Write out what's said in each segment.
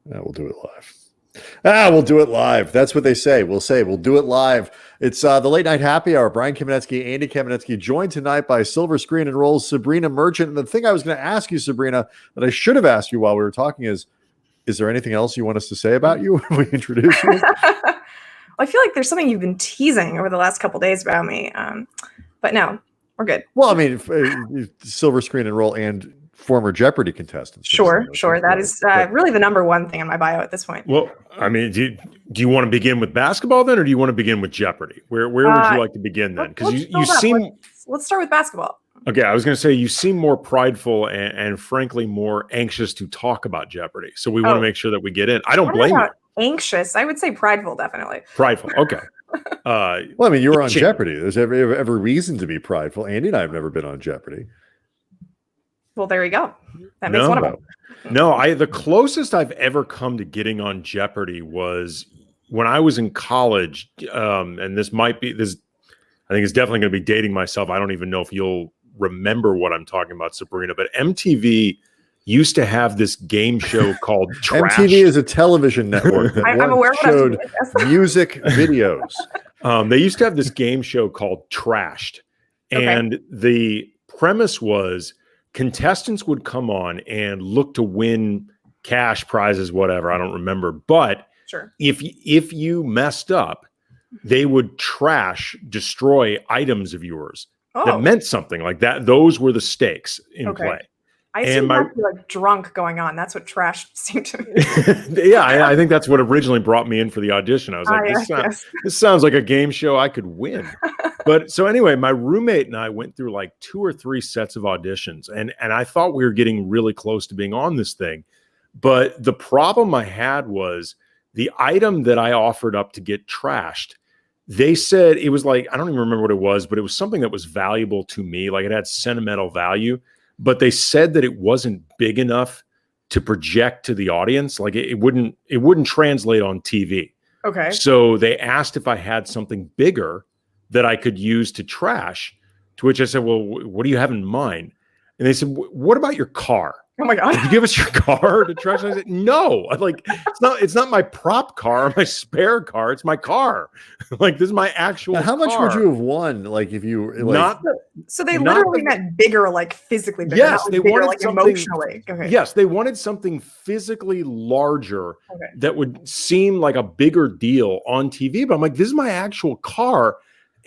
Yeah, we'll do it live. We'll do it live. That's what they say. We'll do it live. It's the Late Night Happy Hour. Brian Kamenetzky, Andy Kamenetzky, joined tonight by Silver Screen and Rolls Sabreena Merchant. And the thing I was going to ask you, Sabreena, that I should have asked you while we were talking is there anything else you want us to say about you when we introduce you? I feel like there's something you've been teasing over the last couple of days about me. But no, we're good. Well, I mean, Silver Screen and Roll and former Jeopardy contestants. Sure. That is really the number one thing on my bio at this point. Well, I mean, do you want to begin with basketball then, or do you want to begin with Jeopardy? Where would you like to begin then? Because you seem. Let's start with basketball. Okay, I was going to say you seem more prideful and frankly more anxious to talk about Jeopardy. So we want to make sure that we get in. I don't blame you. Anxious, I would say prideful, definitely. Prideful, okay. Well, I mean, you were on Jeopardy. There's every reason to be prideful. Andy and I have never been on Jeopardy. Well, there you go. That makes one of them. No, the closest I've ever come to getting on Jeopardy was when I was in college. And this might be this. I think it's definitely going to be dating myself. I don't even know if you'll remember what I'm talking about, Sabreena. But MTV used to have this game show called Trash. MTV is a television network that I'm aware showed music videos. They used to have this game show called Trashed. And the premise was contestants would come on and look to win cash prizes, whatever. I don't remember. But if you messed up, they would destroy items of yours that meant something like that. Those were the stakes in play. I seem to be like drunk going on. That's what trash seemed to me. Yeah, I think that's what originally brought me in for the audition. I was like, this sounds like a game show I could win. But so anyway, my roommate and I went through like 2 or 3 sets of auditions, and I thought we were getting really close to being on this thing. But the problem I had was the item that I offered up to get trashed. They said it was like, I don't even remember what it was, but it was something that was valuable to me. Like it had sentimental value. But they said that it wasn't big enough to project to the audience. Like it wouldn't translate on TV. Okay. So they asked if I had something bigger that I could use to trash, to which I said, well, what do you have in mind? And they said, what about your car? Oh my God. Did you give us your car to trash? And I said, no, like it's not my prop car, my spare car. It's my car. Like this is my actual Now, how car. much would you have won? Like if you like, so they literally meant bigger, like physically bigger. Yes, not they bigger, wanted like something emotionally. Okay. Yes, they wanted something physically larger that would seem like a bigger deal on TV. But I'm like, this is my actual car,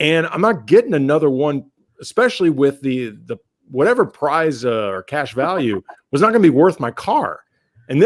and I'm not getting another one, especially with the whatever prize or cash value was not going to be worth my car. And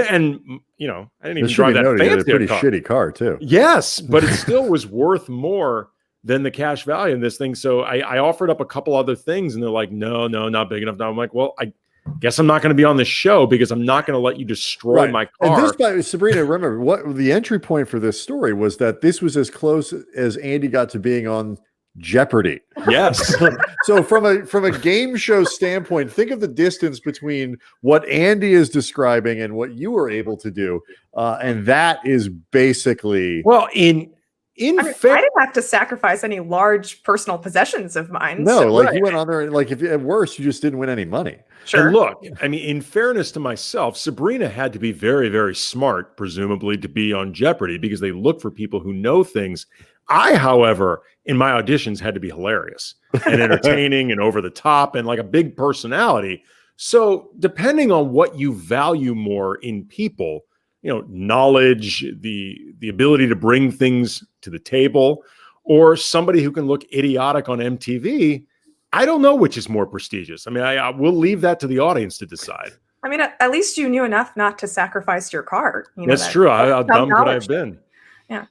you know, I didn't even drive that fancy pretty shitty car too. Yes, but it still was worth more than the cash value in this thing. So I offered up a couple other things, and they're like, no, not big enough. Now I'm like, well, I guess I'm not going to be on the show because I'm not going to let you destroy my car. And this, Sabreena, remember what the entry point for this story was, that this was as close as Andy got to being on Jeopardy. Yes. So from a game show standpoint, think of the distance between what Andy is describing and what you were able to do, and that is basically I didn't have to sacrifice any large personal possessions of mine. No, so like you went on there, and like if at worst you just didn't win any money. Sure. And look, I mean, in fairness to myself, Sabreena had to be very, very smart, presumably, to be on Jeopardy because they look for people who know things. I, however, in my auditions had to be hilarious and entertaining and over the top and like a big personality. So depending on what you value more in people, you know, knowledge, the ability to bring things to the table, or somebody who can look idiotic on MTV, I don't know which is more prestigious. I mean, I will leave that to the audience to decide. I mean, at least you knew enough not to sacrifice your car. You know, that's true. How dumb could I have been? Yeah.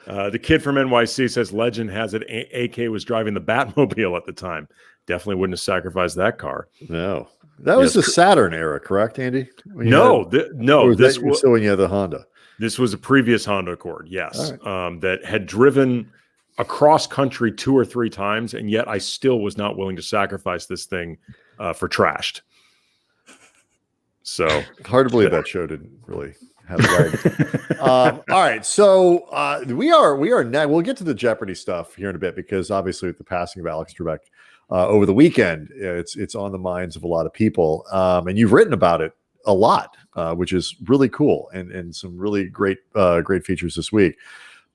The kid from NYC says legend has it AK was driving the Batmobile at the time. Definitely wouldn't have sacrificed that car. No, that was the Saturn era, correct, Andy? No. This was so when you had the Honda. This was a previous Honda Accord, yes, that had driven across country 2 or 3 times, and yet I still was not willing to sacrifice this thing for Trashed. So hard to believe that show didn't really have a all right, so we are now. We'll get to the Jeopardy stuff here in a bit because obviously with the passing of Alex Trebek over the weekend, it's on the minds of a lot of people, and you've written about it a lot, which is really cool, and some really great features this week.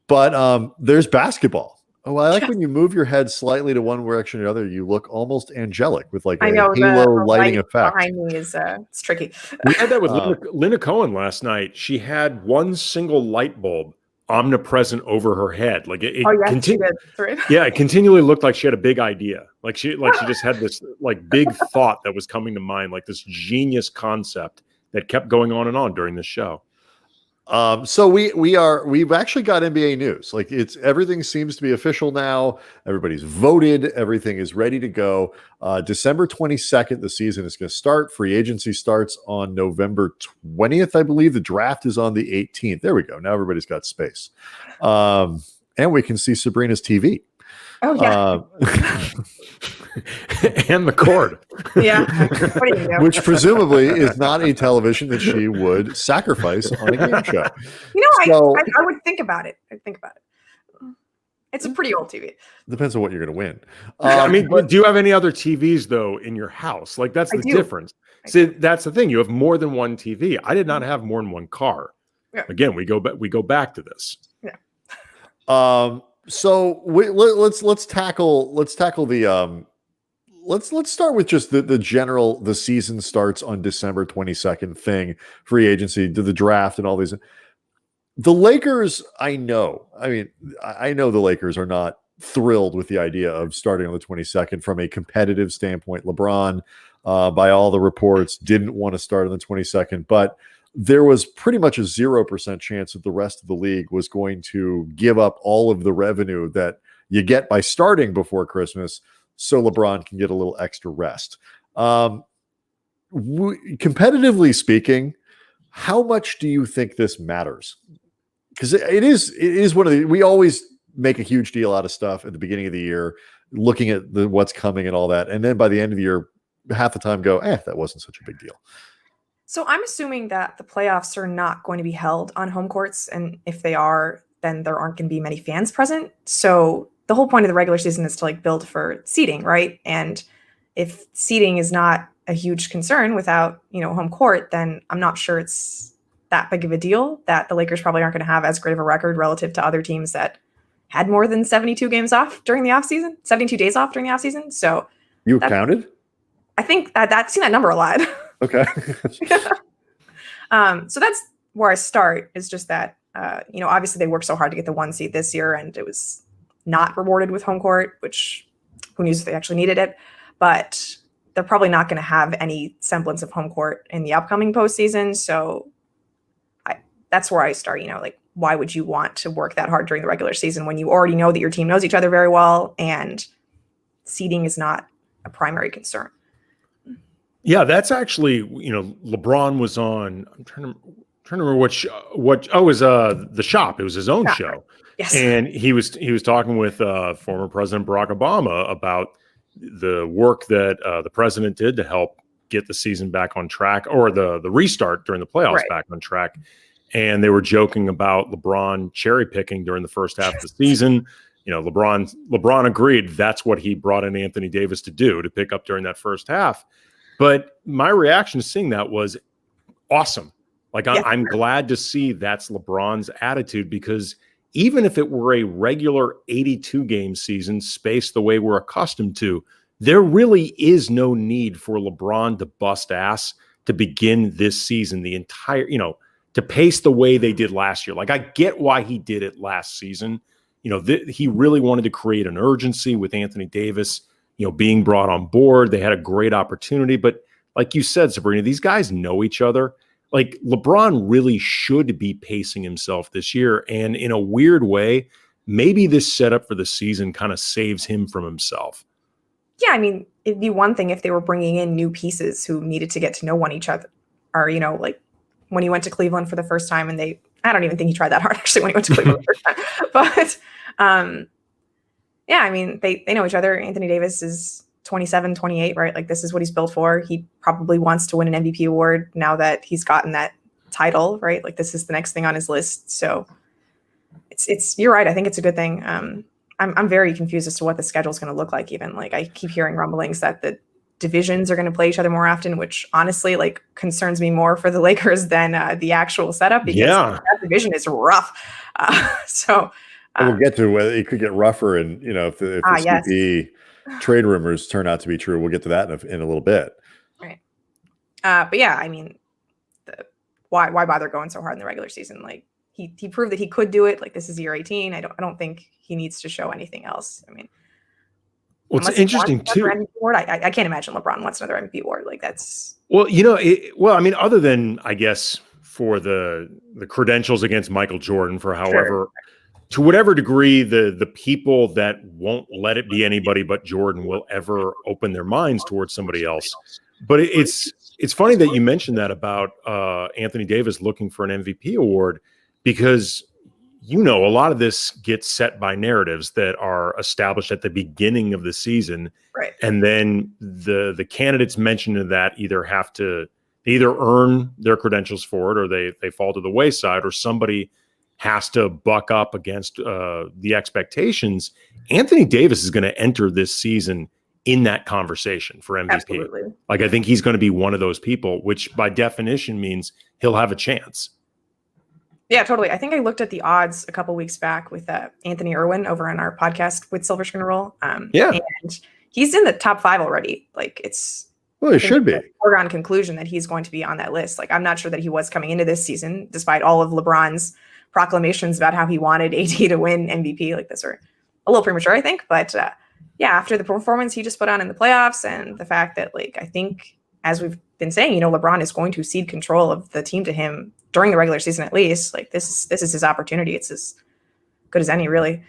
But there's basketball. Oh, I like when you move your head slightly to one direction or the other, you look almost angelic with like a halo the lighting light effect. behind me is it's tricky. We had that with Linda Cohen last night. She had one single light bulb omnipresent over her head. Like it it continually looked like she had a big idea. Like she just had this like big thought that was coming to mind, like this genius concept that kept going on and on during the show. So we've actually got NBA news. Like everything seems to be official now. Everybody's voted. Everything is ready to go. December 22nd, the season is going to start. Free agency starts on November 20th, I believe. The draft is on the 18th. There we go. Now everybody's got space. And we can see Sabreena's TV. Oh yeah. And the cord. Yeah. Which presumably is not a television that she would sacrifice on a game show. I would think about it. I'd think about it. It's a pretty old TV. Depends on what you're going to win. I mean, do you have any other TVs though in your house? Like that's the difference. See, that's the thing. You have more than one TV. I did not have more than one car. Yeah. Again, we go back to this. Yeah. So let's tackle the let's start with just the season starts on December 22nd thing, free agency to the draft and all these. The Lakers, I know the Lakers are not thrilled with the idea of starting on the 22nd from a competitive standpoint. LeBron, by all the reports, didn't want to start on the 22nd, but there was pretty much a 0% chance that the rest of the league was going to give up all of the revenue that you get by starting before Christmas so LeBron can get a little extra rest. Competitively speaking, how much do you think this matters? Because it is one of the, we always make a huge deal out of stuff at the beginning of the year, looking at what's coming and all that. And then by the end of the year, half the time go, that wasn't such a big deal. So I'm assuming that the playoffs are not going to be held on home courts. And if they are, then there aren't going to be many fans present. So the whole point of the regular season is to like build for seeding, right? And if seeding is not a huge concern without, home court, then I'm not sure it's that big of a deal that the Lakers probably aren't going to have as great of a record relative to other teams that had more than 72 games off during the offseason, 72 days off during the offseason. So you counted? I think I've seen that number a lot. Okay. So that's where I start, is just that, obviously they worked so hard to get the 1 seed this year and it was not rewarded with home court, which who knows if they actually needed it, but they're probably not going to have any semblance of home court in the upcoming postseason. So that's where I start, why would you want to work that hard during the regular season when you already know that your team knows each other very well and seeding is not a primary concern? Yeah, that's actually, LeBron was on, I'm trying to remember it was The Shop. It was his own show. Yes. And he was talking with former President Barack Obama about the work that the president did to help get the season back on track, or the restart during the playoffs back on track. And they were joking about LeBron cherry picking during the first half of the season. LeBron agreed that's what he brought in Anthony Davis to do, to pick up during that first half. But my reaction to seeing that was awesome. Like, I'm glad to see that's LeBron's attitude, because even if it were a regular 82-game season spaced the way we're accustomed to, there really is no need for LeBron to bust ass to begin this season, the entire, to pace the way they did last year. Like, I get why he did it last season. He really wanted to create an urgency with Anthony Davis, being brought on board. They had a great opportunity. But like you said, Sabreena, these guys know each other. Like, LeBron really should be pacing himself this year. And in a weird way, maybe this setup for the season kind of saves him from himself. Yeah, I mean, it'd be one thing if they were bringing in new pieces who needed to get to know each other. Or, like when he went to Cleveland for the first time, and I don't even think he tried that hard actually when he went to Cleveland the first time. But yeah, I mean, they know each other. Anthony Davis is 27, 28, right? Like, this is what he's built for. He probably wants to win an MVP award now that he's gotten that title, right? Like, this is the next thing on his list. So you're right. I think it's a good thing. I'm very confused as to what the schedule is going to look like. Even like, I keep hearing rumblings that the divisions are going to play each other more often, which honestly like concerns me more for the Lakers than the actual setup, because that division is rough. We'll get to whether it could get rougher, and if the CP trade rumors turn out to be true, we'll get to that in a little bit. Right. But yeah, I mean, why bother going so hard in the regular season? Like he proved that he could do it. Like this is year 18. I don't think he needs to show anything else. I mean, what's interesting too. I can't imagine LeBron wants another MVP award. Like that's I mean, other than I guess for the credentials against Michael Jordan, for however, to whatever degree the people that won't let it be anybody but Jordan will ever open their minds towards somebody else. But it's funny that you mentioned that about Anthony Davis looking for an MVP award, because a lot of this gets set by narratives that are established at the beginning of the season. Right. And then the candidates mentioned in that either have to earn their credentials for it, or they fall to the wayside, or somebody has to buck up against the expectations. Anthony Davis is going to enter this season in that conversation for MVP. Absolutely. Like, I think he's going to be one of those people, which by definition means he'll have a chance. Yeah, totally. I think I looked at the odds a couple weeks back with Anthony Irwin over on our podcast with Silver Screen Roll. And he's in the top 5 already. Like it should be a foregone conclusion that he's going to be on that list. Like I'm not sure that he was coming into this season, despite all of LeBron's proclamations about how he wanted AD to win MVP. Like this are a little premature, I think. But after the performance he just put on in the playoffs, and the fact that I think, as we've been saying, LeBron is going to cede control of the team to him during the regular season, at least. Like this is his opportunity. It's as good as any, really.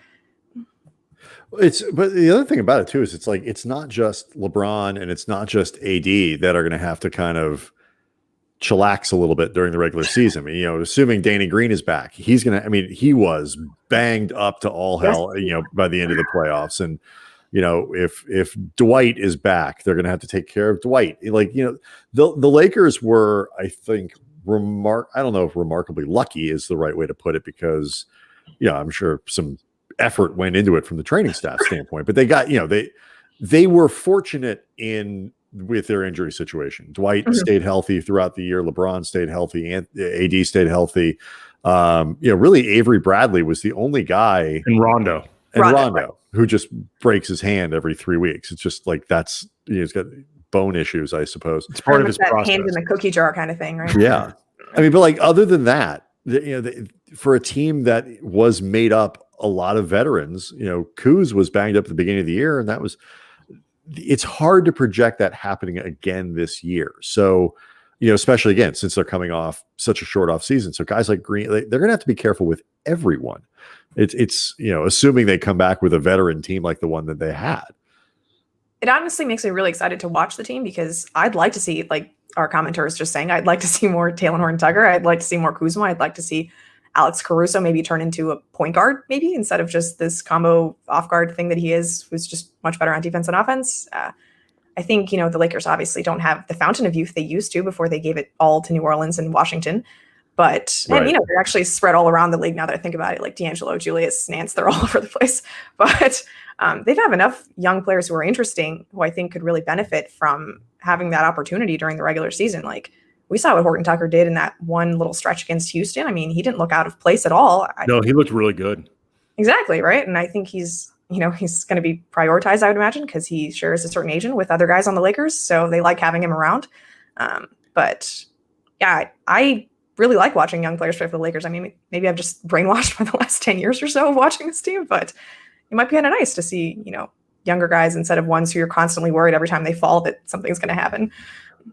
But the other thing about it too is it's not just LeBron and it's not just AD that are going to have to kind of chillax a little bit during the regular season. I mean, assuming Danny Green is back, he's going to. I mean, he was banged up to all hell. By the end of the playoffs, and if Dwight is back, they're going to have to take care of Dwight. The Lakers were, I think, I don't know if remarkably lucky is the right way to put it, because I'm sure some effort went into it from the training staff standpoint, but they got they were fortunate with their injury situation. Dwight stayed healthy throughout the year. LeBron stayed healthy, and AD stayed healthy. Really, Avery Bradley was the only guy, and Rondo, who just breaks his hand every 3 weeks. It's just he's got bone issues, I suppose. It's part of his process. Hand in the cookie jar kind of thing, right? Yeah. I mean, but other than that, for a team that was made up a lot of veterans, Kuz was banged up at the beginning of the year, and it's hard to project that happening again this year. So, especially again, since they're coming off such a short off season. So guys like Green, they're going to have to be careful with everyone. It's assuming they come back with a veteran team like the one that they had. It honestly makes me really excited to watch the team, because I'd like to see, like our commenters just saying, I'd like to see more Talen Horton-Tucker. I'd like to see more Kuzma. I'd like to see Alex Caruso maybe turn into a point guard, maybe, instead of just this combo off guard thing that he is, who's just much better on defense and offense. I think, the Lakers obviously don't have the fountain of youth they used to before they gave it all to New Orleans and Washington. But, and they're actually spread all around the league now that I think about it, like D'Angelo, Julius, Nance, they're all over the place. But they have enough young players who are interesting, who I think could really benefit from having that opportunity during the regular season. Like we saw what Horton Tucker did in that one little stretch against Houston. I mean, he didn't look out of place at all. No, he looked really good. Exactly. Right. And I think he's going to be prioritized, I would imagine, because he shares a certain agent with other guys on the Lakers. So they like having him around. But yeah, I really like watching young players play for the Lakers. I mean, maybe I've just brainwashed by the last 10 years or so of watching this team, but it might be kind of nice to see, younger guys instead of ones who you're constantly worried every time they fall that something's going to happen.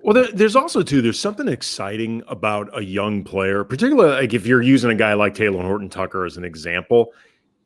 Well, there's also there's something exciting about a young player, particularly like if you're using a guy like Talen Horton-Tucker as an example.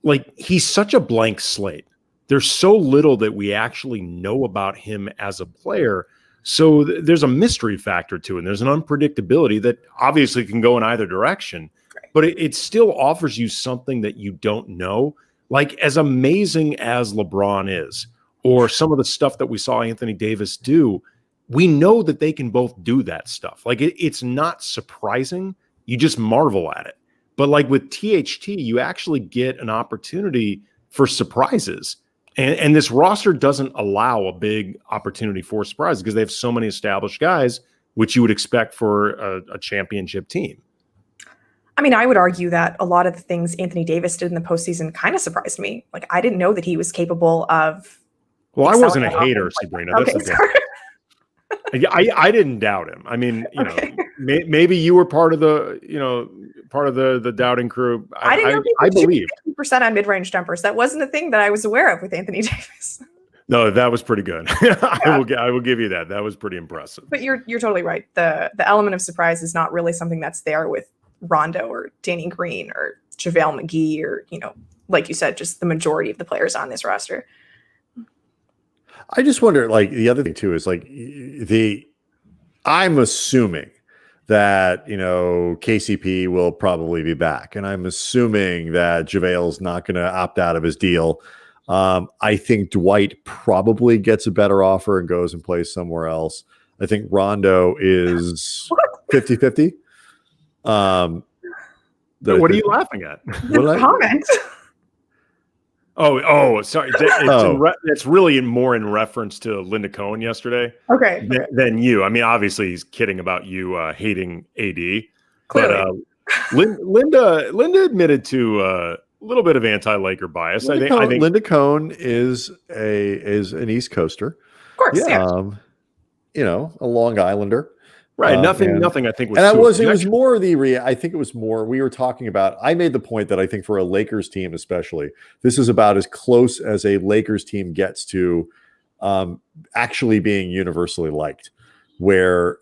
Like, he's such a blank slate. There's so little that we actually know about him as a player. So there's a mystery factor to it. And there's an unpredictability that obviously can go in either direction, but it still offers you something that you don't know. Like, as amazing as LeBron is, or some of the stuff that we saw Anthony Davis do, we know that they can both do that stuff. Like, it's not surprising. You just marvel at it. But like with THT, you actually get an opportunity for surprises. And this roster doesn't allow a big opportunity for surprise because they have so many established guys, which you would expect for a championship team. I mean, I would argue that a lot of the things Anthony Davis did in the postseason kind of surprised me. Like, I didn't know that he was capable of. Well, I wasn't a hater, Sabreena. That's the difference. I didn't doubt him. I mean, you know, maybe you were part of the, the doubting crew. I believe 50% on mid-range jumpers. That wasn't a thing that I was aware of with Anthony Davis. No, that was pretty good. I will give you that. That was pretty impressive. But you're totally right. The element of surprise is not really something that's there with Rondo or Danny Green or JaVale McGee or, like you said, just the majority of the players on this roster. I just wonder, like, the other thing too is like I'm assuming that, KCP will probably be back. And I'm assuming that JaVale's not going to opt out of his deal. I think Dwight probably gets a better offer and goes and plays somewhere else. I think Rondo is 50-50. What are you laughing at? The comment. Oh, sorry. It's really more in reference to Linda Cohen yesterday. Okay. Than you. I mean, obviously he's kidding about you hating AD. Clearly. But Linda admitted to a little bit of anti-Laker bias. I think Linda Cohen is an East Coaster. Of course, yeah. A Long Islander. Right. Nothing I think was. And it was more I think it was more, we were talking about, I made the point that I think for a Lakers team, especially, this is about as close as a Lakers team gets to actually being universally liked, where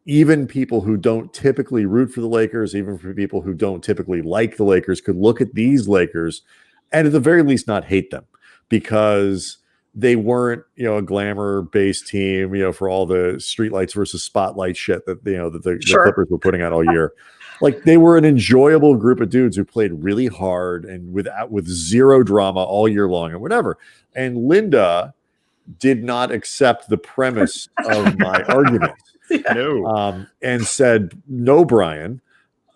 even people who don't typically root for the Lakers, even for people who don't typically like the Lakers, could look at these Lakers and at the very least not hate them, because they weren't, a glamour-based team, for all the streetlights versus spotlight shit that the Clippers were putting out all year. Like, they were an enjoyable group of dudes who played really hard and with zero drama all year long and whatever. And Linda did not accept the premise of my argument. No. And said, no, Brian,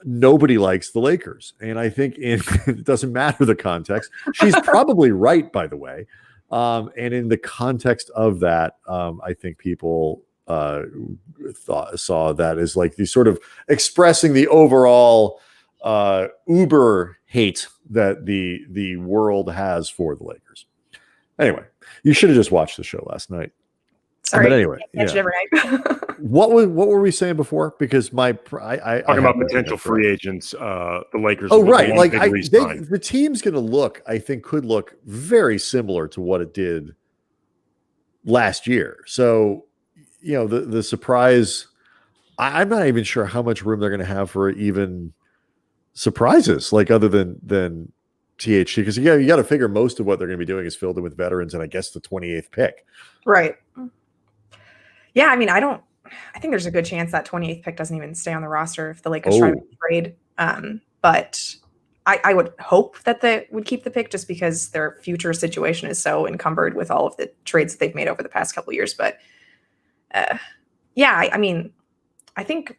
nobody likes the Lakers. And I think it doesn't matter the context. She's probably right, by the way. And in the context of that, I think people saw that as like the sort of expressing the overall uber hate that the world has for the Lakers. Anyway, you should have just watched the show last night. Sorry, but anyway, every night. What were we saying before? Because talking about potential free agents, the Lakers. Oh, right. Like the team's going to look, I think, could look very similar to what it did last year. So, the surprise, I'm not even sure how much room they're going to have for even surprises, like other than THC, because you got to figure most of what they're going to be doing is filled in with veterans, and I guess the 28th pick. Right. Yeah, I mean, I think there's a good chance that 28th pick doesn't even stay on the roster if the Lakers try to trade. But I would hope that they would keep the pick just because their future situation is so encumbered with all of the trades that they've made over the past couple of years. But I mean, I think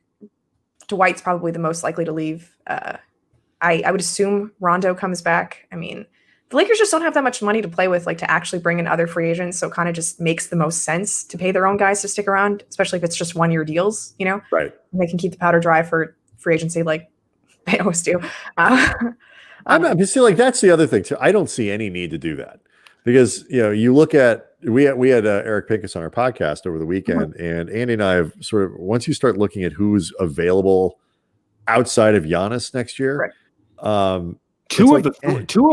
Dwight's probably the most likely to leave. I would assume Rondo comes back. I mean, the Lakers just don't have that much money to play with, like, to actually bring in other free agents. So it kind of just makes the most sense to pay their own guys to stick around, especially if it's just 1-year deals, Right. And they can keep the powder dry for free agency like they always do. I'm just like, that's the other thing too. I don't see any need to do that because, you look at, we had Eric Pincus on our podcast over the weekend, and Andy and I have sort of, once you start looking at who's available outside of Giannis next year, right. Two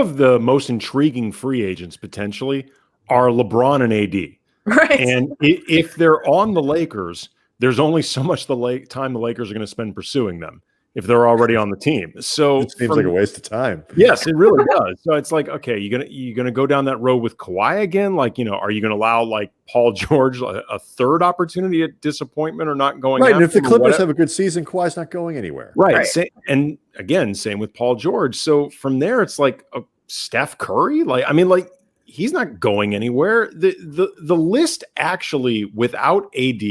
of the most intriguing free agents potentially are LeBron and AD. Right. And if they're on the Lakers, there's only so much time the Lakers are going to spend pursuing them if they're already on the team. So it seems like a waste of time. Yes, it really does. So it's like, okay, you're gonna go down that road with Kawhi again? Like, are you gonna allow like Paul George a third opportunity at disappointment or not going? Right. And if the Clippers have a good season, Kawhi's not going anywhere. Right. And again, same with Paul George. So from there, it's like Steph Curry. Like, he's not going anywhere. The list actually without AD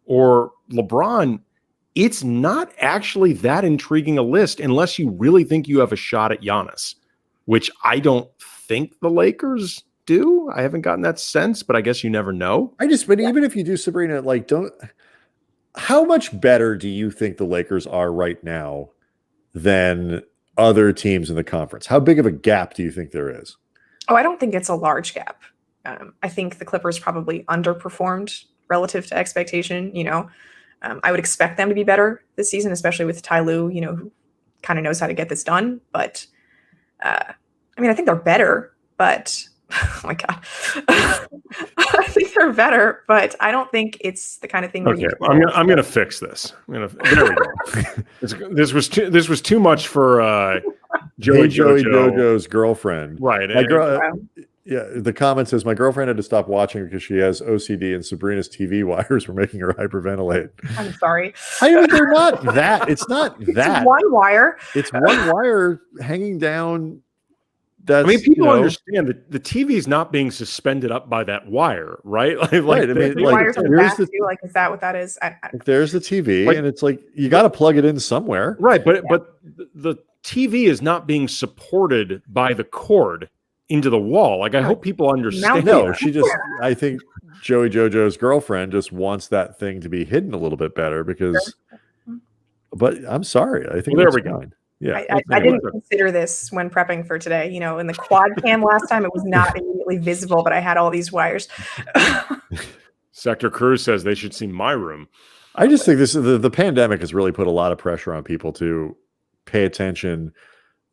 or LeBron, it's not actually that intriguing a list unless you really think you have a shot at Giannis, which I don't think the Lakers do. I haven't gotten that sense, but I guess you never know. But even if you do, Sabreena, like, how much better do you think the Lakers are right now than other teams in the conference? How big of a gap do you think there is? Oh, I don't think it's a large gap. I think the Clippers probably underperformed relative to expectation. I would expect them to be better this season, especially with Ty Lue, who kind of knows how to get this done. But I think they're better, but oh my God. I think they're better, but I don't think it's the kind of thing. Okay, I'm gonna fix this. There we go. This was too much for Joey Jojo's girlfriend. Right. Yeah, the comment says, my girlfriend had to stop watching because she has OCD and Sabrina's TV wires were making her hyperventilate. I'm sorry. They're not that. It's not that. It's one wire. It's one wire hanging down. People understand that the TV is not being suspended up by that wire, right? Right. Wires on the back too. Like, is that what that is? There's the TV, and it's like you got to plug it in somewhere, right? But the TV is not being supported by the cord into the wall. Like, I hope people understand. No, I think Joey Jojo's girlfriend just wants that thing to be hidden a little bit better because. But I'm sorry, I think there we go. Yeah, I didn't consider this when prepping for today. In the quad cam last time, it was not immediately visible, but I had all these wires. Sector Cruz says they should see my room. I just think the pandemic has really put a lot of pressure on people to pay attention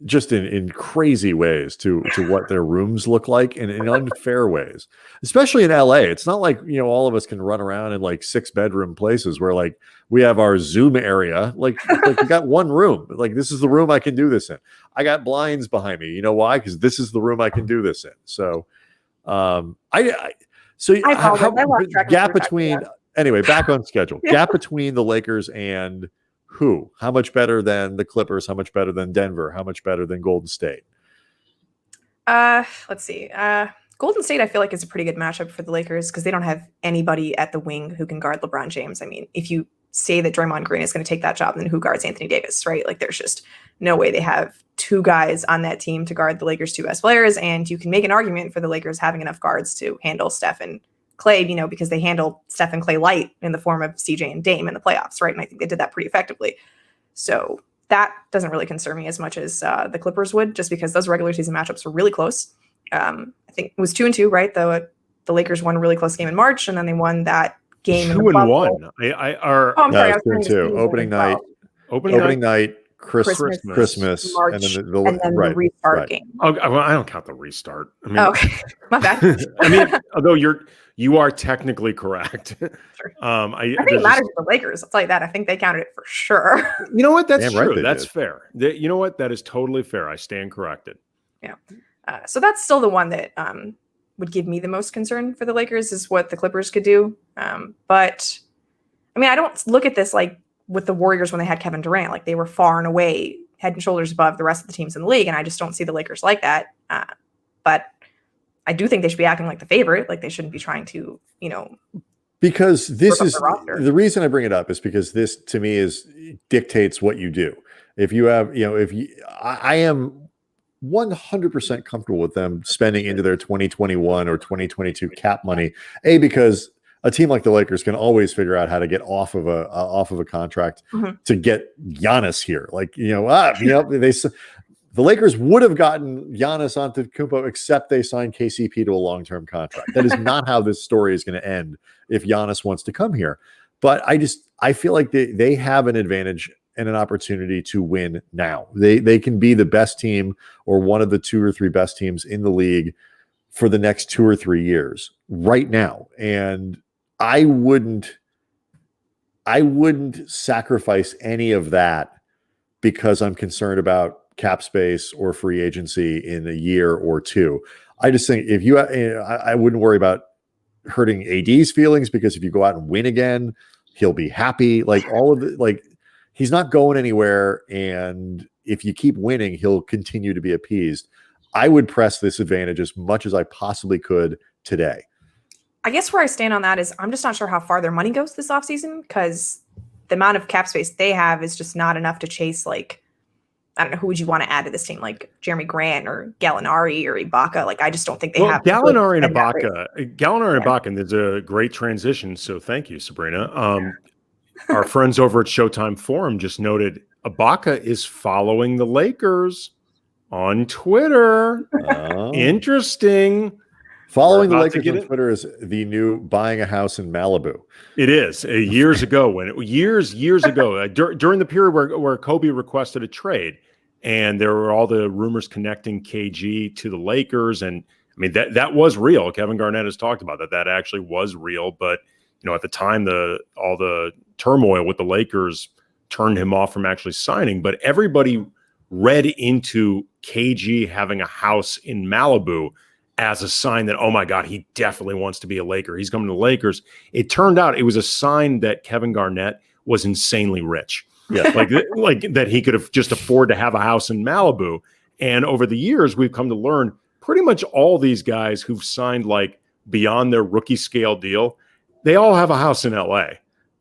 just in crazy ways to what their rooms look like and in unfair ways, especially in LA. It's not like, all of us can run around in like 6-bedroom places where like we have our Zoom area. Like you got one room, like this is the room I can do this in. I got blinds behind me. You know why? Because this is the room I can do this in. So, gap between, anyway, back on schedule, gap between the Lakers and who? How much better than the Clippers? How much better than Denver? How much better than Golden State? Let's see. Golden State, I feel like, is a pretty good matchup for the Lakers because they don't have anybody at the wing who can guard LeBron James. I mean, if you say that Draymond Green is going to take that job, then who guards Anthony Davis, right? Like, there's just no way they have two guys on that team to guard the Lakers' two best players. And you can make an argument for the Lakers having enough guards to handle Steph and Clay, because they handled Steph and Clay light in the form of CJ and Dame in the playoffs, right? And I think they did that pretty effectively. So that doesn't really concern me as much as the Clippers would, just because those regular season matchups were really close. I think it was 2-2, right? The Lakers won a really close game in March, and then they won that game 2-1. I'm sorry, I was 2-2. Opening night. Christmas, March, and then the restart game. Oh, well, I don't count the restart. Okay, my bad. Although you are technically correct. Sure. I think it matters to the Lakers. I'll tell you that. I think they counted it for sure. You know what? That's true. Right, that's fair. You know what? That is totally fair. I stand corrected. Yeah. So that's still the one that would give me the most concern for the Lakers is what the Clippers could do. But I don't look at this like with the Warriors when they had Kevin Durant. Like, they were far and away head and shoulders above the rest of the teams in the league, and I just don't see the Lakers like that. But I do think they should be acting like the favorite. Like, they shouldn't be trying to, because this is the reason I bring it up is because this to me dictates what you do. If you have, I am 100% comfortable with them spending into their 2021 or 2022 cap money, because a team like the Lakers can always figure out how to get off of a contract to get Giannis here. Like, the Lakers would have gotten Giannis Antetokounmpo except they signed KCP to a long-term contract. That is not how this story is going to end if Giannis wants to come here. But I feel like they have an advantage and an opportunity to win now. They can be the best team or one of the 2 or 3 best teams in the league for the next 2 or 3 years right now. And I wouldn't sacrifice any of that because I'm concerned about cap space or free agency in a year or two. I just think I wouldn't worry about hurting AD's feelings, because if you go out and win again, he'll be happy. Like, all of it, like, he's not going anywhere. And if you keep winning, he'll continue to be appeased. I would press this advantage as much as I possibly could today. I guess where I stand on that is I'm just not sure how far their money goes this offseason, because the amount of cap space they have is just not enough to chase like I don't know, who would you want to add to this team? Like Jeremy Grant or Gallinari or Ibaka? Like, I just don't think they have. Gallinari and Ibaka, and there's a great transition. So thank you, Sabreena. Our friends over at Showtime Forum just noted Ibaka is following the Lakers on Twitter. Interesting. Following the Lakers on Twitter is the new buying a house in Malibu. It is. Years ago, during the period where Kobe requested a trade, and there were all the rumors connecting KG to the Lakers, and I mean that was real. Kevin Garnett has talked about that actually was real, but at the time all the turmoil with the Lakers turned him off from actually signing. But everybody read into KG having a house in Malibu as a sign that, oh my God, he definitely wants to be a Laker. He's coming to the Lakers. It turned out it was a sign that Kevin Garnett was insanely rich. Yeah, like that he could have just afford to have a house in Malibu. And over the years, we've come to learn pretty much all these guys who've signed like beyond their rookie scale deal, they all have a house in LA.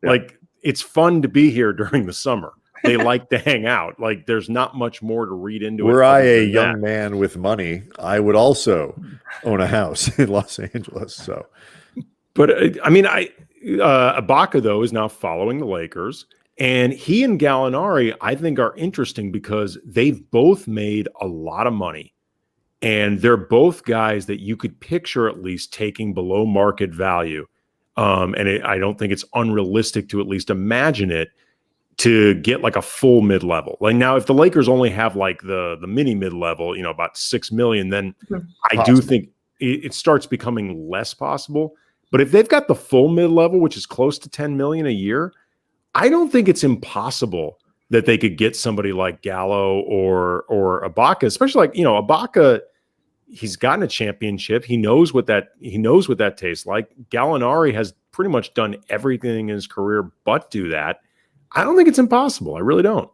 Yeah. Like, it's fun to be here during the summer. They like to hang out. Like, there's not much more to read into it. Were I a young man with money, I would also own a house in Los Angeles. So, but Ibaka though is now following the Lakers, and he and Gallinari, I think, are interesting because they've both made a lot of money, and they're both guys that you could picture at least taking below market value. I don't think it's unrealistic to at least imagine it, to get like a full mid-level. Like, now, if the Lakers only have like the mini mid-level, about $6 million, then I do think it starts becoming less possible. But if they've got the full mid-level, which is close to $10 million a year, I don't think it's impossible that they could get somebody like Gallo or Ibaka, especially like, Ibaka, he's gotten a championship. He knows what that tastes like. Gallinari has pretty much done everything in his career but do that. I don't think it's impossible. I really don't.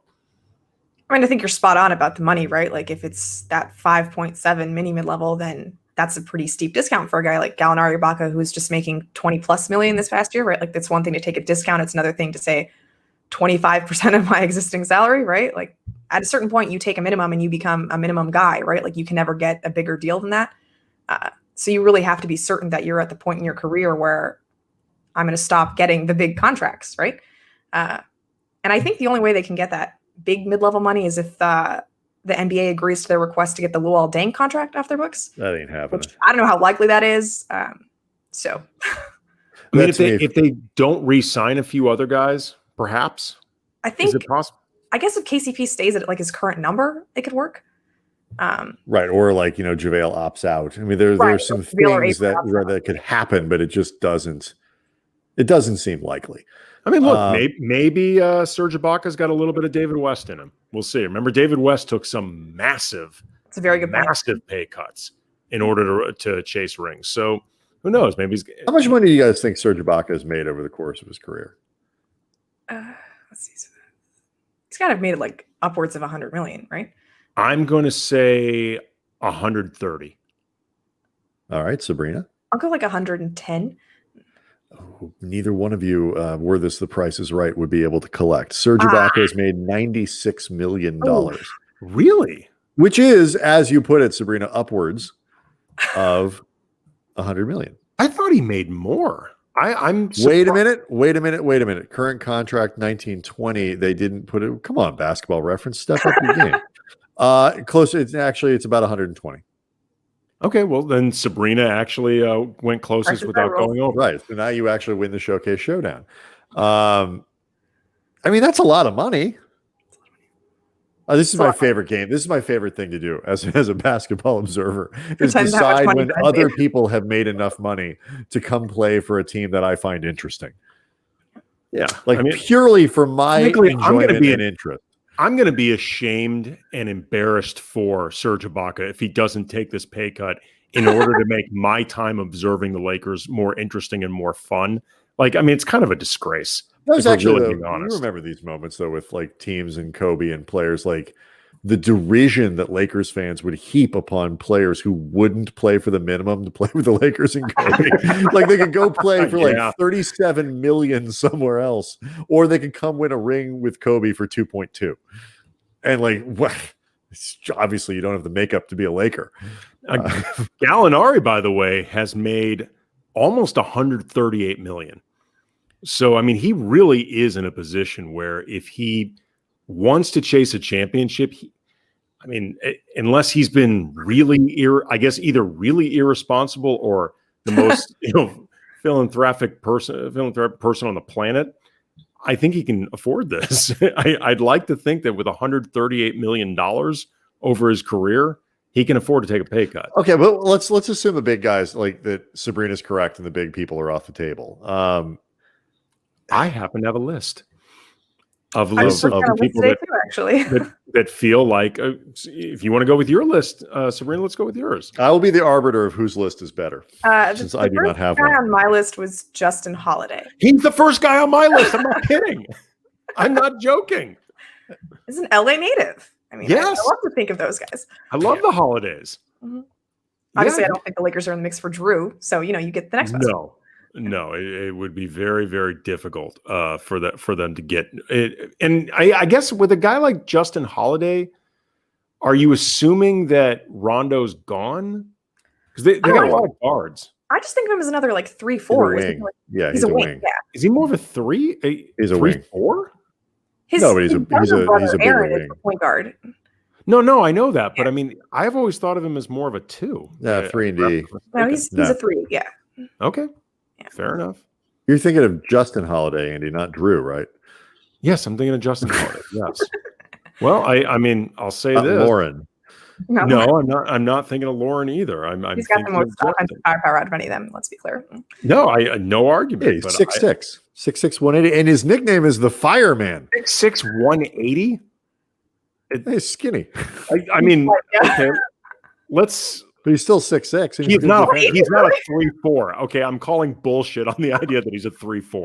I mean, I think you're spot on about the money, right? Like, if it's that 5.7 mini mid-level, then that's a pretty steep discount for a guy like Gallinari Ibaka, who's just making 20 plus million this past year, right? Like, that's one thing to take a discount. It's another thing to say 25% of my existing salary, right? Like, at a certain point, you take a minimum and you become a minimum guy, right? Like, you can never get a bigger deal than that. So you really have to be certain that you're at the point in your career where I'm going to stop getting the big contracts, right? And I think the only way they can get that big mid-level money is if the NBA agrees to their request to get the Luol Deng contract off their books. That ain't happening. Which I don't know how likely that is. So, I mean, if they don't re-sign a few other guys, perhaps. I think, is it possible? I guess if KCP stays at like his current number, it could work. Right, or like JaVale opts out. I mean, there's some things that could happen, but it just doesn't. It doesn't seem likely. I mean, look, maybe Serge Ibaka's got a little bit of David West in him. We'll see. Remember, David West took some massive pay cuts in order to chase rings. So who knows? Maybe how much money do you guys think Serge Ibaka has made over the course of his career? Let's see. He's got to have made it like upwards of 100 million, right? I'm going to say 130. All right, Sabreena. I'll go like 110. Neither one of you, were this The Price is Right, would be able to collect. Serge Ibaka has made $96 million. Really? Which is, as you put it, Sabreena, upwards of $100 million. I thought he made more. I'm surprised. Wait a minute. Current contract 1920. They didn't put it. Come on, Basketball Reference, step up your game. Close. It's about 120. Okay, well then Sabreena actually went closest without going over. Right. So now you actually win the Showcase Showdown. I mean, that's a lot of money. This is my favorite game. This is my favorite thing to do as a basketball observer, is decide when other people have made enough money to come play for a team that I find interesting. Yeah. Like, purely for my enjoyment and interest. I'm going to be ashamed and embarrassed for Serge Ibaka if he doesn't take this pay cut in order to make my time observing the Lakers more interesting and more fun. Like, I mean, it's kind of a disgrace. That was actually, you remember these moments, though, with like teams and Kobe and players, like the derision that Lakers fans would heap upon players who wouldn't play for the minimum to play with the Lakers and Kobe. Like, they could go play for like $37 million somewhere else, or they could come win a ring with Kobe for 2.2. And like, what? Obviously, you don't have the makeup to be a Laker. Gallinari, by the way, has made almost 138 million. So, I mean, he really is in a position where if he wants to chase a championship, unless he's been really, either really irresponsible or the most, philanthropic person on the planet, I think he can afford this. I'd like to think that with $138 million over his career, he can afford to take a pay cut. Okay, but let's assume the big guys like that. Sabrina's correct, and the big people are off the table. I happen to have a list of people that feel like if you want to go with your list, Sabreena, let's go with yours. I will be the arbiter of whose list is better, since I do not have one. The first guy on my list was Justin Holiday. He's the first guy on my list. I'm not kidding. I'm not joking. He's an LA native. I mean, yes. I love to think of those guys. I love the Holidays. Mm-hmm. Obviously, I don't think the Lakers are in the mix for Drew, so you get the next best. No, it would be very, very difficult for them to get it. And I guess with a guy like Justin Holiday, are you assuming that Rondo's gone? Because they got a lot of guards. I just think of him as another 3-4. He's a wing. Yeah. Is he more of a 3? He's a wing. 4? No, but he's a bigger wing. Point guard. No, I know that, but I mean, I've always thought of him as more of a 2. Yeah, 3 and D. No, he's a 3. Yeah. Okay. Yeah. Fair enough. You're thinking of Justin Holiday, Andy, not Drew, right? Yes, I'm thinking of Justin Holiday. Yes. Well, I'll say this. Lauren. No, I'm not thinking of Lauren either. He's got the most offensive firepower out of any of them. Let's be clear. No, no argument. Yeah, he's 6'6", 180, and his nickname is the Fireman. 6'6", 180. He's skinny. I mean, okay, let's. But he's still 6'6". He's not a 3-4. Okay, I'm calling bullshit on the idea that he's a 3-4. He's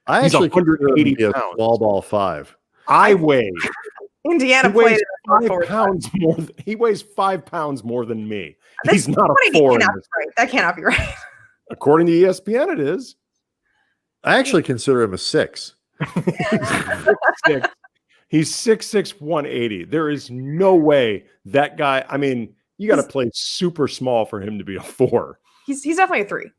actually 180 pounds. A small ball 5. I weigh. Indiana played 5 pounds more. He weighs 5 pounds more than me. He's not a 4. That cannot be right. According to ESPN, it is. I actually consider him a 6. He's 6'6", 180. There is no way that guy. I mean, you got to play super small for him to be a 4. He's definitely a 3.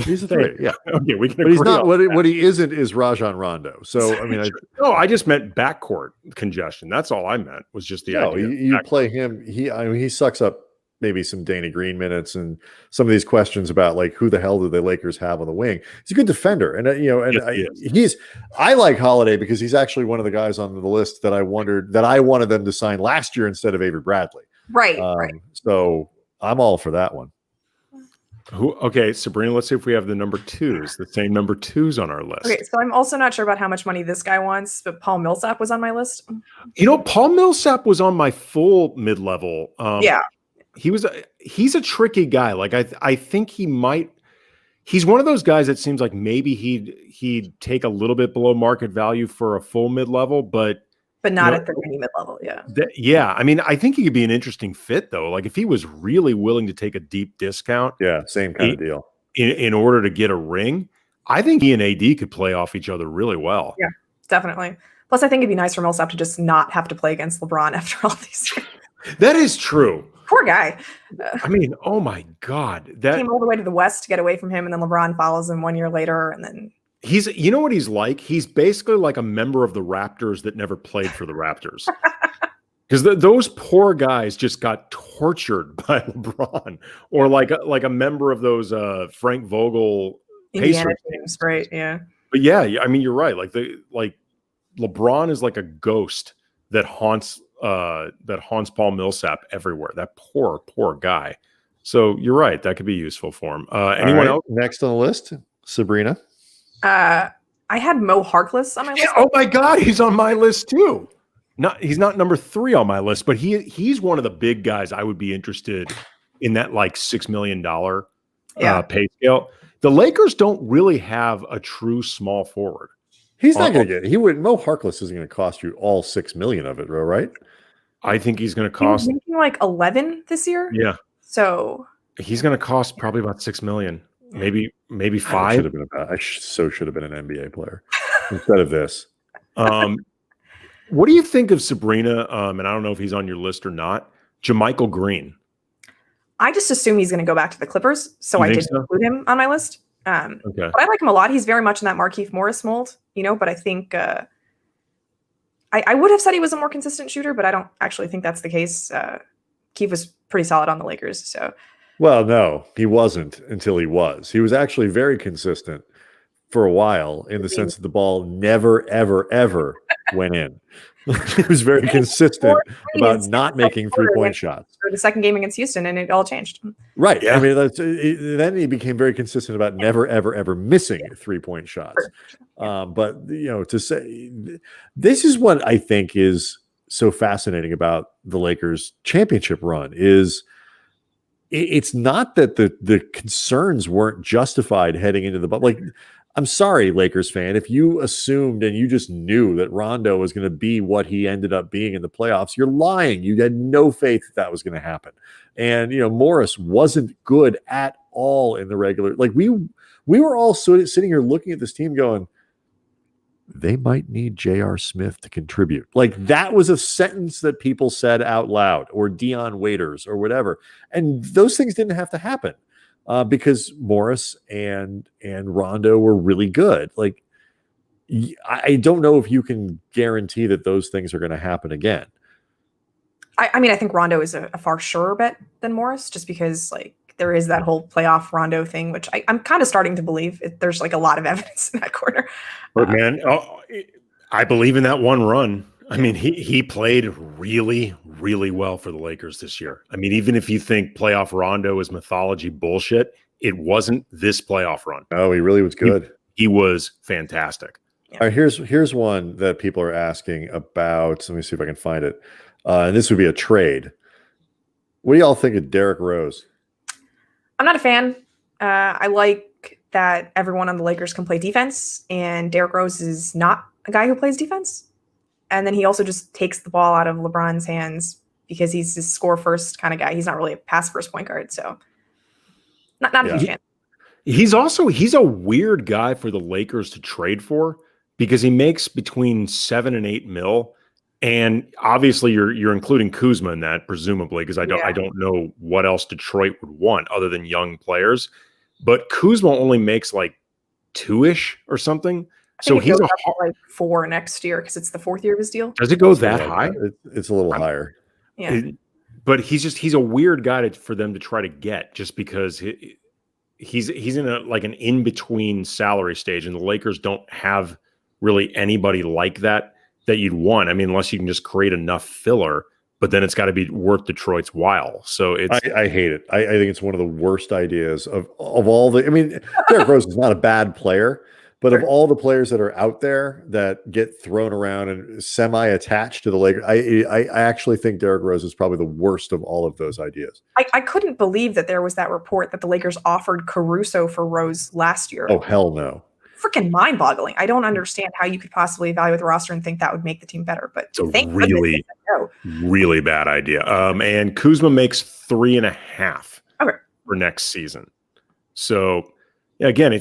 He's a 3. Yeah. Okay, we can. But he's not. What he isn't is Rajon Rondo. So I mean, I just meant backcourt congestion. That's all I meant. Was just the idea. You play him. He sucks up maybe some Danny Green minutes and some of these questions about who the hell do the Lakers have on the wing. He's a good defender, and I like Holiday because he's actually one of the guys on the list that I wanted them to sign last year instead of Avery Bradley. Right. So I'm all for that one. Okay, Sabreena, let's see if we have the number 2s, the same number 2s on our list. Okay, so I'm also not sure about how much money this guy wants, but Paul Millsap was on my list. Paul Millsap was on my full mid-level. Yeah. He's a tricky guy. I think he's one of those guys that seems like maybe he'd take a little bit below market value for a full mid-level, but not at the mini mid-level. Yeah. I mean, I think he could be an interesting fit though. If he was really willing to take a deep discount, same kind of deal in order to get a ring, I think he and AD could play off each other really well. Yeah, definitely. Plus, I think it'd be nice for Millsap to just not have to play against LeBron after all these years. That is true. Poor guy. I mean, oh my God. That came all the way to the West to get away from him, and then LeBron follows him 1 year later, and then you know what he's like? He's basically like a member of the Raptors that never played for the Raptors. Because those poor guys just got tortured by LeBron, or like a member of those Frank Vogel Indiana teams, right? Yeah. But yeah, I mean, you're right. LeBron is like a ghost that haunts Paul Millsap everywhere. That poor guy. So you're right. That could be useful for him. Anyone else? Next on the list, Sabreena. I had Mo Harkless on my list. Oh my God, he's on my list too. He's not number 3 on my list, but he's one of the big guys I would be interested in that $6 million pay scale. The Lakers don't really have a true small forward. He's not going to get. Mo Harkless isn't going to cost you all $6 million of it, right? I think he's going to cost. He's making 11 this year. Yeah. So he's going to cost probably about $6 million. Maybe 5. I should have been an NBA player instead of this. What do you think of Sabreena? And I don't know if he's on your list or not, JaMychal Green. I just assume he's going to go back to the Clippers, so I didn't include him on my list. Okay. But I like him a lot. He's very much in that Markieff Morris mold, but I think I would have said he was a more consistent shooter, but I don't actually think that's the case. Keith was pretty solid on the Lakers. So, well, no, he wasn't until he was. He was actually very consistent for a while in the sense that the ball never, ever, ever went in. He was very consistent about not making 3-point shots. For the second game against Houston, and it all changed. Right. Yeah. I mean, then he became very consistent about never, ever, ever missing 3-point shots. But, to say this is what I think is so fascinating about the Lakers championship run is it's not that the concerns weren't justified heading into the bubble. Like, I'm sorry, Lakers fan, if you assumed and you just knew that Rondo was going to be what he ended up being in the playoffs, you're lying. You had no faith that was going to happen. And, Morris wasn't good at all in the regular. Like, we were all sitting here looking at this team going, they might need J.R. Smith to contribute. Like, that was a sentence that people said out loud, or Dion Waiters or whatever. And those things didn't have to happen. Because Morris and Rondo were really good. Like, I don't know if you can guarantee that those things are going to happen again. I mean, I think Rondo is a far surer bet than Morris, just because there is that whole playoff Rondo thing, which I'm kind of starting to believe. There's a lot of evidence in that corner. But man, I believe in that one run. I mean, he played really, really well for the Lakers this year. I mean, even if you think playoff Rondo is mythology bullshit, it wasn't this playoff run. Oh, he really was good. He was fantastic. Yeah. All right, here's one that people are asking about. Let me see if I can find it. And this would be a trade. What do y'all think of Derrick Rose? I'm not a fan. I like that everyone on the Lakers can play defense, and Derrick Rose is not a guy who plays defense. And then he also just takes the ball out of LeBron's hands because he's a score first kind of guy. He's not really a pass first point guard. So not a huge fan. He's a weird guy for the Lakers to trade for because he makes between $7 and $8 million. And obviously you're including Kuzma in that, presumably, because I don't know what else Detroit would want other than young players. But Kuzma only makes like 2-ish or something. So he's like 4 next year because it's the 4th year of his deal. Does it go that high? It's a little higher. Yeah. But he's a weird guy for them to try to get just because he's in an in-between salary stage, and the Lakers don't have really anybody like that you'd want. I mean, unless you can just create enough filler, but then it's got to be worth Detroit's while. So I hate it. I think it's one of the worst ideas of all the. I mean, Derrick Rose is not a bad player. But of all the players that are out there that get thrown around and semi-attached to the Lakers, I actually think Derrick Rose is probably the worst of all of those ideas. I couldn't believe that there was that report that the Lakers offered Caruso for Rose last year. Oh, hell no. Freaking mind-boggling. I don't understand how you could possibly evaluate the roster and think that would make the team better. But it's a really bad idea. And Kuzma makes 3.5 for next season. So, again,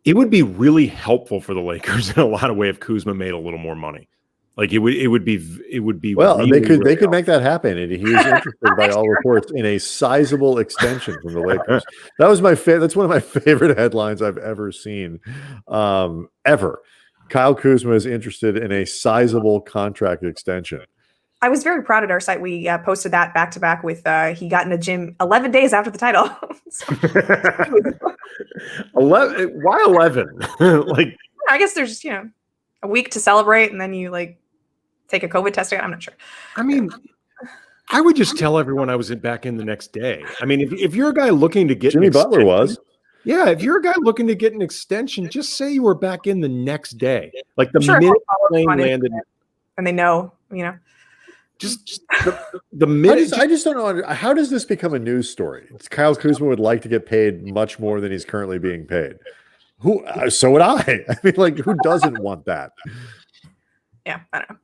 it would be really helpful for the Lakers in a lot of ways if Kuzma made a little more money. Like it would be. Well, really, they could make that happen. And he was interested by all reports in a sizable extension from the Lakers. That was that's one of my favorite headlines I've ever seen, ever. Kyle Kuzma is interested in a sizable contract extension. I was very proud at our site. We posted that back to back with he got in the gym 11 days after the title. 11? Why 11? I guess there's a week to celebrate, and then you take a COVID test again. I'm not sure. I mean, I would just tell everyone I was back in the next day. I mean, if you're a guy looking to get Jimmy Butler was. Yeah, if you're a guy looking to get an extension, just say you were back in the next day. Like the minute the plane landed, and they know. Just the minute. I just don't know. How does this become a news story? Kyle Kuzma would like to get paid much more than he's currently being paid. So would I. I mean, who doesn't want that? Yeah, I don't know.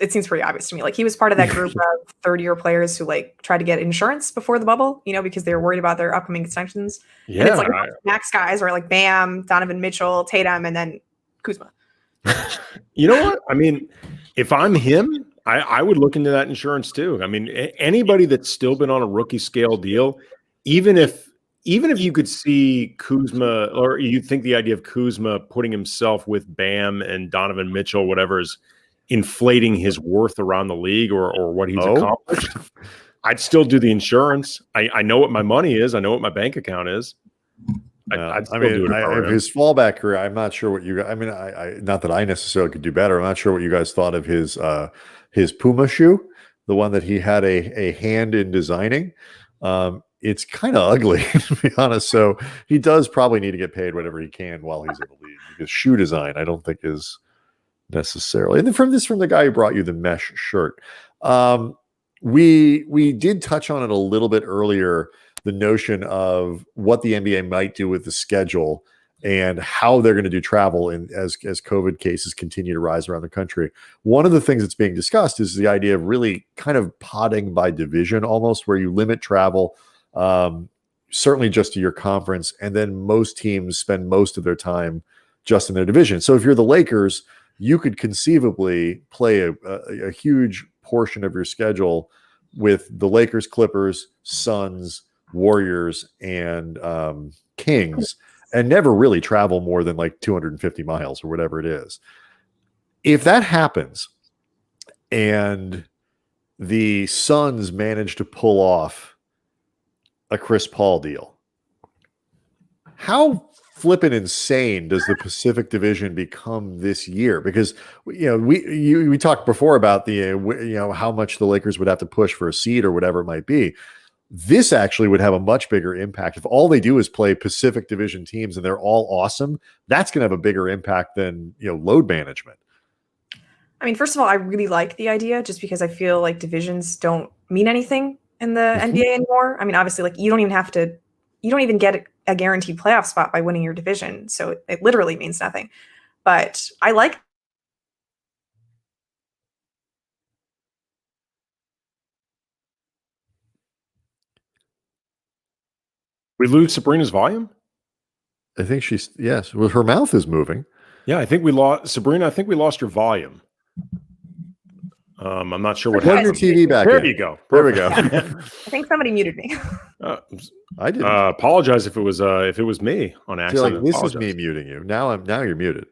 It seems pretty obvious to me. He was part of that group of third-year players who tried to get insurance before the bubble, because they were worried about their upcoming extensions. Yeah, and it's max guys are Bam, Donovan Mitchell, Tatum, and then Kuzma. You know what? I mean, if I'm him, I would look into that insurance too. I mean, anybody that's still been on a rookie scale deal, even if you could see Kuzma, or you think the idea of Kuzma putting himself with Bam and Donovan Mitchell, whatever, is inflating his worth around the league or what he's accomplished, I'd still do the insurance. I know what my money is. I know what my bank account is. I'd still do it. His fallback career, I'm not sure what you guys, I mean, I not that I necessarily could do better. I'm not sure what you guys thought of his Puma shoe, the one that he had a hand in designing. It's kind of ugly, to be honest. So he does probably need to get paid whatever he can while he's in the league, because shoe design, I don't think, is necessarily. And then from the guy who brought you the mesh shirt, we did touch on it a little bit earlier, the notion of what the NBA might do with the schedule and how they're going to do travel as COVID cases continue to rise around the country. One of the things that's being discussed is the idea of really kind of potting by division, almost, where you limit travel, certainly just to your conference, and then most teams spend most of their time just in their division. So if you're the Lakers, you could conceivably play a huge portion of your schedule with the Lakers, Clippers, Suns, Warriors, and Kings, and never really travel more than like 250 miles or whatever it is. If that happens and the Suns manage to pull off a Chris Paul deal, how flippin' insane does the Pacific Division become this year? Because we talked before about the how much the Lakers would have to push for a seed or whatever it might be. This actually would have a much bigger impact if all they do is play Pacific Division teams and they're all awesome. That's going to have a bigger impact than load management. I mean, first of all, I really like the idea, just because I feel like divisions don't mean anything in the NBA anymore. I mean, obviously, like you don't even get a guaranteed playoff spot by winning your division, so it literally means nothing. But I like. We lose Sabreena's volume? I think yes. Well, her mouth is moving. Yeah, I think we lost Sabreena. I think we lost your volume. I'm not sure what happened. Your TV back. There you go. There we go. I think somebody muted me. I didn't apologize if it was me on accident. This is me muting you. Now you're muted.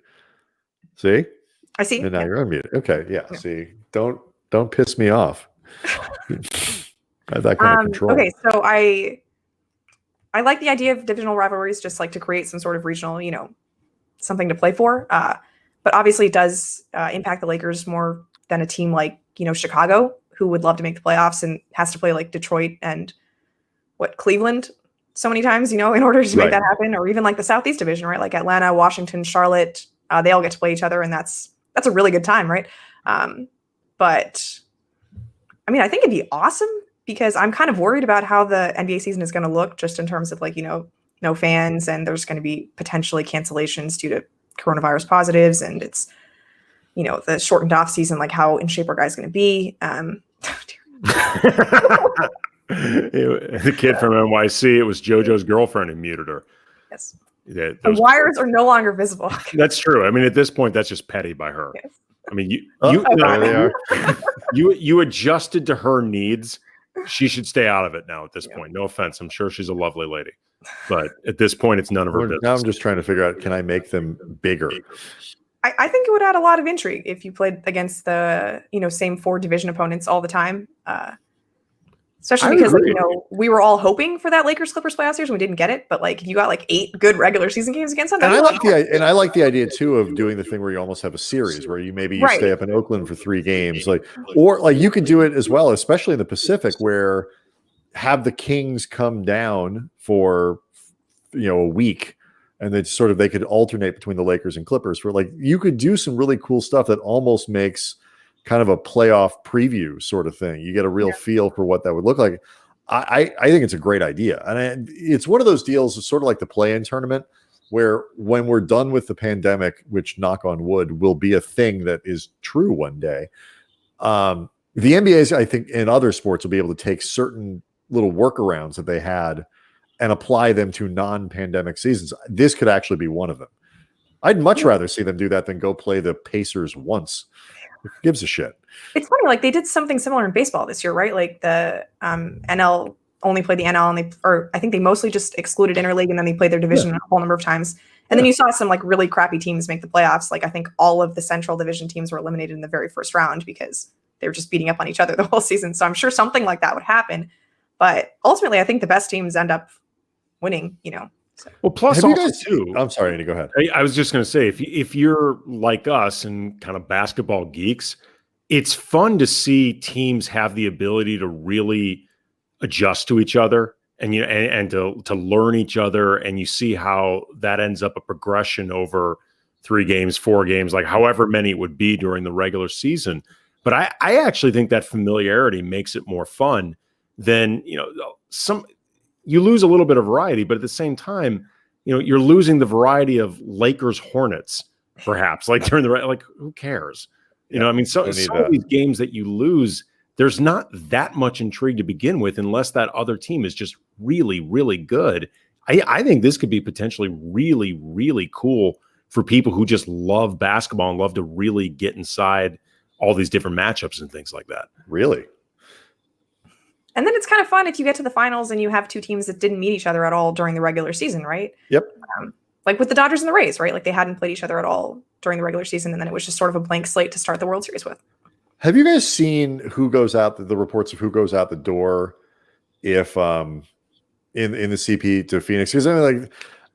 See? I see. And now you're unmuted. Okay. Yeah. See, don't piss me off. I have that kind of control. Okay, so I like the idea of divisional rivalries, just like to create some sort of regional, something to play for. But obviously it does impact the Lakers more than a team like, Chicago, who would love to make the playoffs and has to play like Detroit and Cleveland so many times, in order to make that happen, or even like the Southeast Division, right? Like Atlanta, Washington, Charlotte, they all get to play each other, and that's a really good time, right? But I mean, I think it'd be awesome, because I'm kind of worried about how the NBA season is going to look, just in terms of like, no fans, and there's going to be potentially cancellations due to coronavirus positives, and it's, the shortened off season, like how in shape our guys going to be. The kid from NYC, it was JoJo's girlfriend who muted her. Yes. Yeah, the wires are no longer visible. That's true. I mean, at this point, that's just petty by her. Yes. I mean, you adjusted to her needs. She should stay out of it now at this point. No offense. I'm sure she's a lovely lady. But at this point, it's none of her business. Now I'm just trying to figure out, can I make them bigger? I think it would add a lot of intrigue if you played against the, same 4 division opponents all the time. Especially because, we were all hoping for that Lakers-Clippers playoff series and we didn't get it. But like, if you got like 8 good regular season games against them, and I like the idea too of doing the thing where you almost have a series where you stay up in Oakland for 3 games, or you could do it as well, especially in the Pacific, where have the Kings come down for a week, and they could alternate between the Lakers and Clippers, where you could do some really cool stuff that almost makes kind of a playoff preview sort of thing. You get a real feel for what that would look like. I think it's a great idea. And it's one of those deals, it's sort of like the play-in tournament, where when we're done with the pandemic, which, knock on wood, will be a thing that is true one day, the NBA, I think, in other sports will be able to take certain little workarounds that they had and apply them to non-pandemic seasons. This could actually be one of them. I'd much rather see them do that than go play the Pacers once. Who gives a shit? It's funny, like they did something similar in baseball this year, right? Like the NL only played the NL, and I think they mostly just excluded interleague, and then they played their division a whole number of times. And then you saw some like really crappy teams make the playoffs. Like I think all of the Central Division teams were eliminated in the very first round because they were just beating up on each other the whole season. So I'm sure something like that would happen. But ultimately, I think the best teams end up winning, So. Well, plus Have also you guys, too. I'm sorry, Andy, go ahead. I was just going to say, if you're like us and kind of basketball geeks, it's fun to see teams have the ability to really adjust to each other and to learn each other, and you see how that ends up a progression over 3 games, 4 games, like however many it would be during the regular season. But I actually think that familiarity makes it more fun than, you lose a little bit of variety, but at the same time, you're losing the variety of Lakers Hornets, perhaps, like during who cares? Some of these games that you lose, there's not that much intrigue to begin with unless that other team is just really, really good. I think this could be potentially really, really cool for people who just love basketball and love to really get inside all these different matchups and things like that. Really? And then it's kind of fun if you get to the finals and you have 2 teams that didn't meet each other at all during the regular season, right? Yep. Like with the Dodgers and the Rays, right? Like they hadn't played each other at all during the regular season, and then it was just sort of a blank slate to start the World Series with. Have you guys seen who goes out, the reports of who goes out the door if in the CP to Phoenix? Because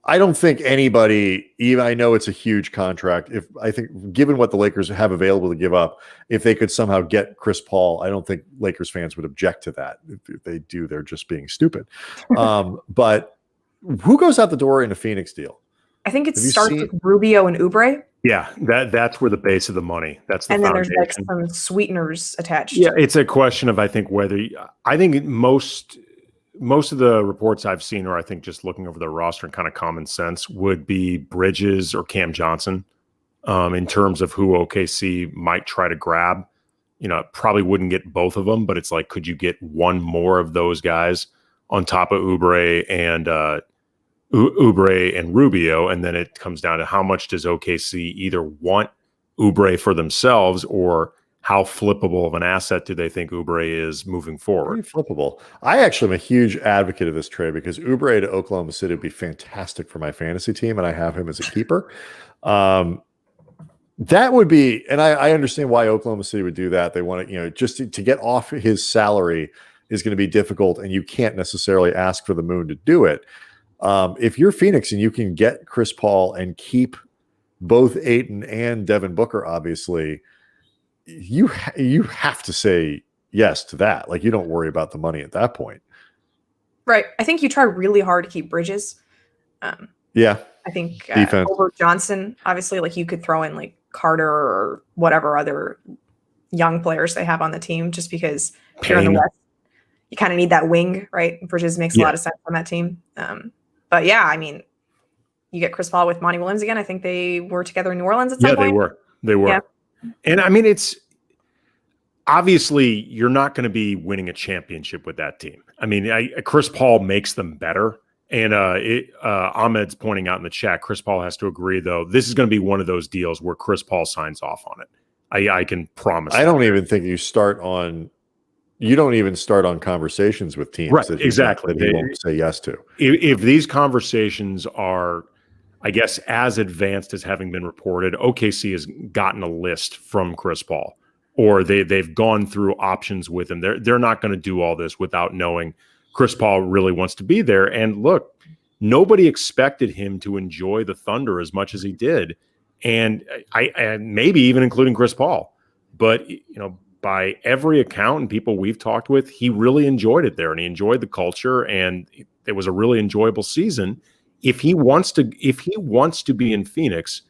I don't think anybody, even I know it's a huge contract. I think given what the Lakers have available to give up, if they could somehow get Chris Paul, I don't think Lakers fans would object to that. If they do, they're just being stupid. But who goes out the door in a Phoenix deal? I think it starts with Rubio and Oubre. Yeah, that's where the base of the money. That's the and then foundation. there's like some sweeteners attached. Yeah, it's a question of I think most of the reports I've seen, or I think just looking over the roster and kind of common sense, would be Bridges or Cam Johnson in terms of who OKC might try to grab. Probably wouldn't get both of them, but it's like, could you get one more of those guys on top of Oubre and Rubio? And then it comes down to how much does OKC either want Oubre for themselves, or how flippable of an asset do they think Oubre is moving forward? Very flippable. I actually am a huge advocate of this trade because Oubre to Oklahoma City would be fantastic for my fantasy team, and I have him as a keeper. That would be, and I understand why Oklahoma City would do that. They want to, just to get off his salary is going to be difficult, and you can't necessarily ask for the moon to do it. If you're Phoenix and you can get Chris Paul and keep both Ayton and Devin Booker, obviously, you have to say yes to that. Like, you don't worry about the money at that point. Right. I think you try really hard to keep Bridges. Yeah. I think defense over Johnson, obviously, like you could throw in like Carter or whatever other young players they have on the team, just because here in the West, you kind of need that wing, right? Bridges makes a lot of sense on that team. But yeah, I mean, you get Chris Paul with Monty Williams again. I think they were together in New Orleans at some point. They were. Yeah. And I mean, it's obviously you're not going to be winning a championship with that team. I mean, Chris Paul makes them better. And Ahmed's pointing out in the chat, Chris Paul has to agree, though. This is going to be one of those deals where Chris Paul signs off on it. I can promise. I don't even think you don't even start on conversations with teams that he won't say yes to. If these conversations are, I guess, as advanced as having been reported, OKC has gotten a list from Chris Paul, or they've gone through options with him. They're not going to do all this without knowing Chris Paul really wants to be there. And look, nobody expected him to enjoy the Thunder as much as he did, and maybe even including Chris Paul. But by every account and people we've talked with, he really enjoyed it there, and he enjoyed the culture, and it was a really enjoyable season. If he wants to be in Phoenix,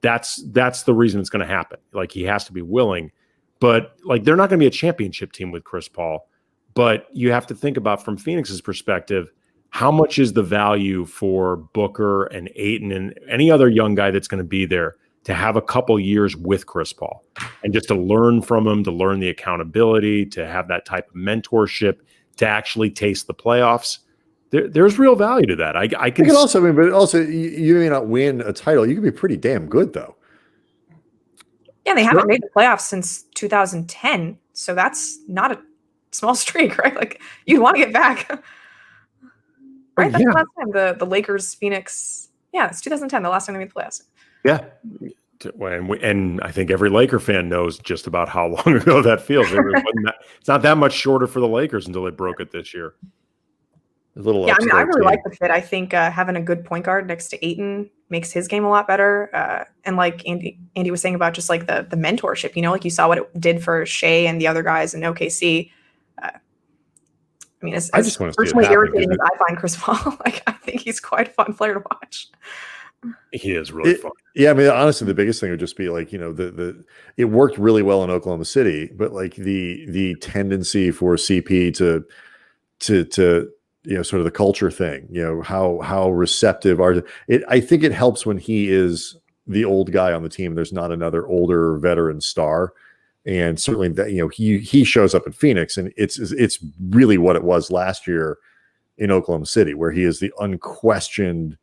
that's the reason it's going to happen. Like, he has to be willing, but like, they're not going to be a championship team with Chris Paul. But you have to think about, from Phoenix's perspective, how much is the value for Booker and Ayton and any other young guy that's going to be there to have a couple years with Chris Paul and just to learn from him, to learn the accountability, to have that type of mentorship, to actually taste the playoffs. There's real value to that. I can also, but also you may not win a title. You can be pretty damn good, though. Yeah, they haven't made the playoffs since 2010, so that's not a small streak, right? Like you'd want to get back, right? That's the last time the Lakers, Phoenix. Yeah, it's 2010, the last time they made the playoffs. Yeah. And I think every Laker fan knows just about how long ago that feels. It's not that much shorter for the Lakers until they broke it this year. Yeah, I mean, I really like the fit. I think having a good point guard next to Ayton makes his game a lot better. And like Andy was saying about just like the mentorship, like you saw what it did for Shea and the other guys in OKC. I mean, as personally irritating as I find Chris Paul, like I think he's quite a fun player to watch. He is really fun. Yeah, I mean, honestly, the biggest thing would just be like, it worked really well in Oklahoma City, but like the tendency for CP to sort of the culture thing, how receptive are it. I think it helps when he is the old guy on the team. There's not another older veteran star. And certainly that, he shows up in Phoenix, and it's really what it was last year in Oklahoma City, where he is the unquestioned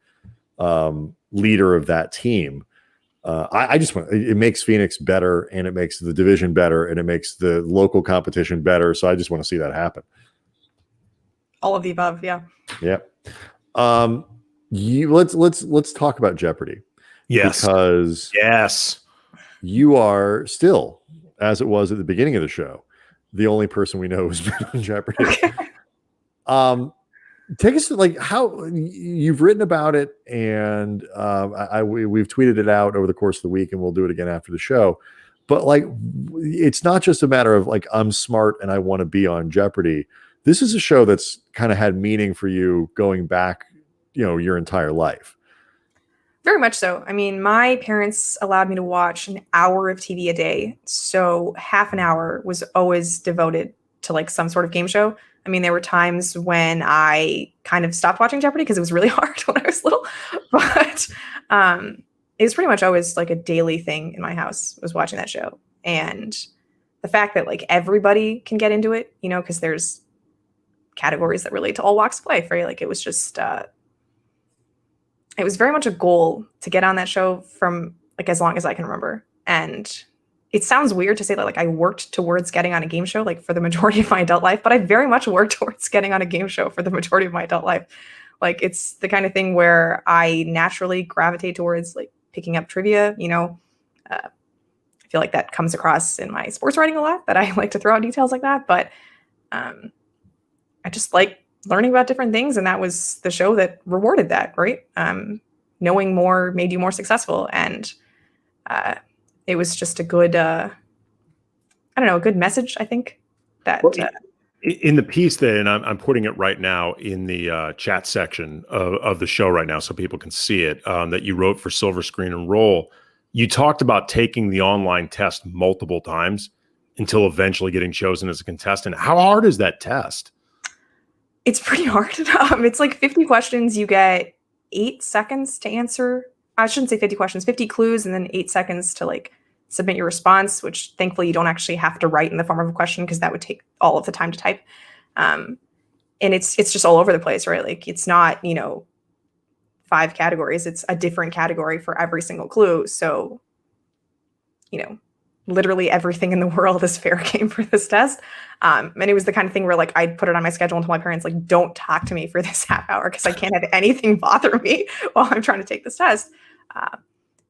leader of that team. I just want, it makes Phoenix better, and it makes the division better, and it makes the local competition better. So I just want to see that happen. All of the above. Yeah. Yeah. Let's talk about Jeopardy. Yes. Because you are still, as it was at the beginning of the show, the only person we know who's been on Jeopardy. Take us to like how you've written about it, and we've tweeted it out over the course of the week, and we'll do it again after the show. But like, it's not just a matter of like, I'm smart and I want to be on Jeopardy. This is a show that's kind of had meaning for you going back, your entire life. Very much so. I mean, my parents allowed me to watch an hour of TV a day. So half an hour was always devoted to like some sort of game show. I mean, there were times when I kind of stopped watching Jeopardy because it was really hard when I was little, but it was pretty much always like a daily thing in my house, was watching that show. And the fact that like everybody can get into it, because there's categories that relate to all walks of life, right? Like it was just, it was very much a goal to get on that show from like as long as I can remember. And it sounds weird to say that like I worked towards getting on a game show like for the majority of my adult life, but I very much worked towards getting on a game show for the majority of my adult life. Like it's the kind of thing where I naturally gravitate towards like picking up trivia, I feel like that comes across in my sports writing a lot, that I like to throw out details like that. But I just like learning about different things, and that was the show that rewarded that, right? Knowing more made you more successful, and it was just a good, a good message, I think. That in the piece that, and I'm putting it right now in the chat section of the show right now, so people can see it, that you wrote for Silver Screen and Roll, you talked about taking the online test multiple times until eventually getting chosen as a contestant. How hard is that test? It's pretty hard. It's like 50 questions. You get 8 seconds to answer. I shouldn't say 50 questions, 50 clues, and then 8 seconds to like submit your response, which thankfully you don't actually have to write in the form of a question, because that would take all of the time to type. And it's just all over the place, right? Like it's not, 5 categories. It's a different category for every single clue. So, literally everything in the world is fair game for this test. And it was the kind of thing where like I'd put it on my schedule and tell my parents, like, don't talk to me for this half hour because I can't have anything bother me while I'm trying to take this test.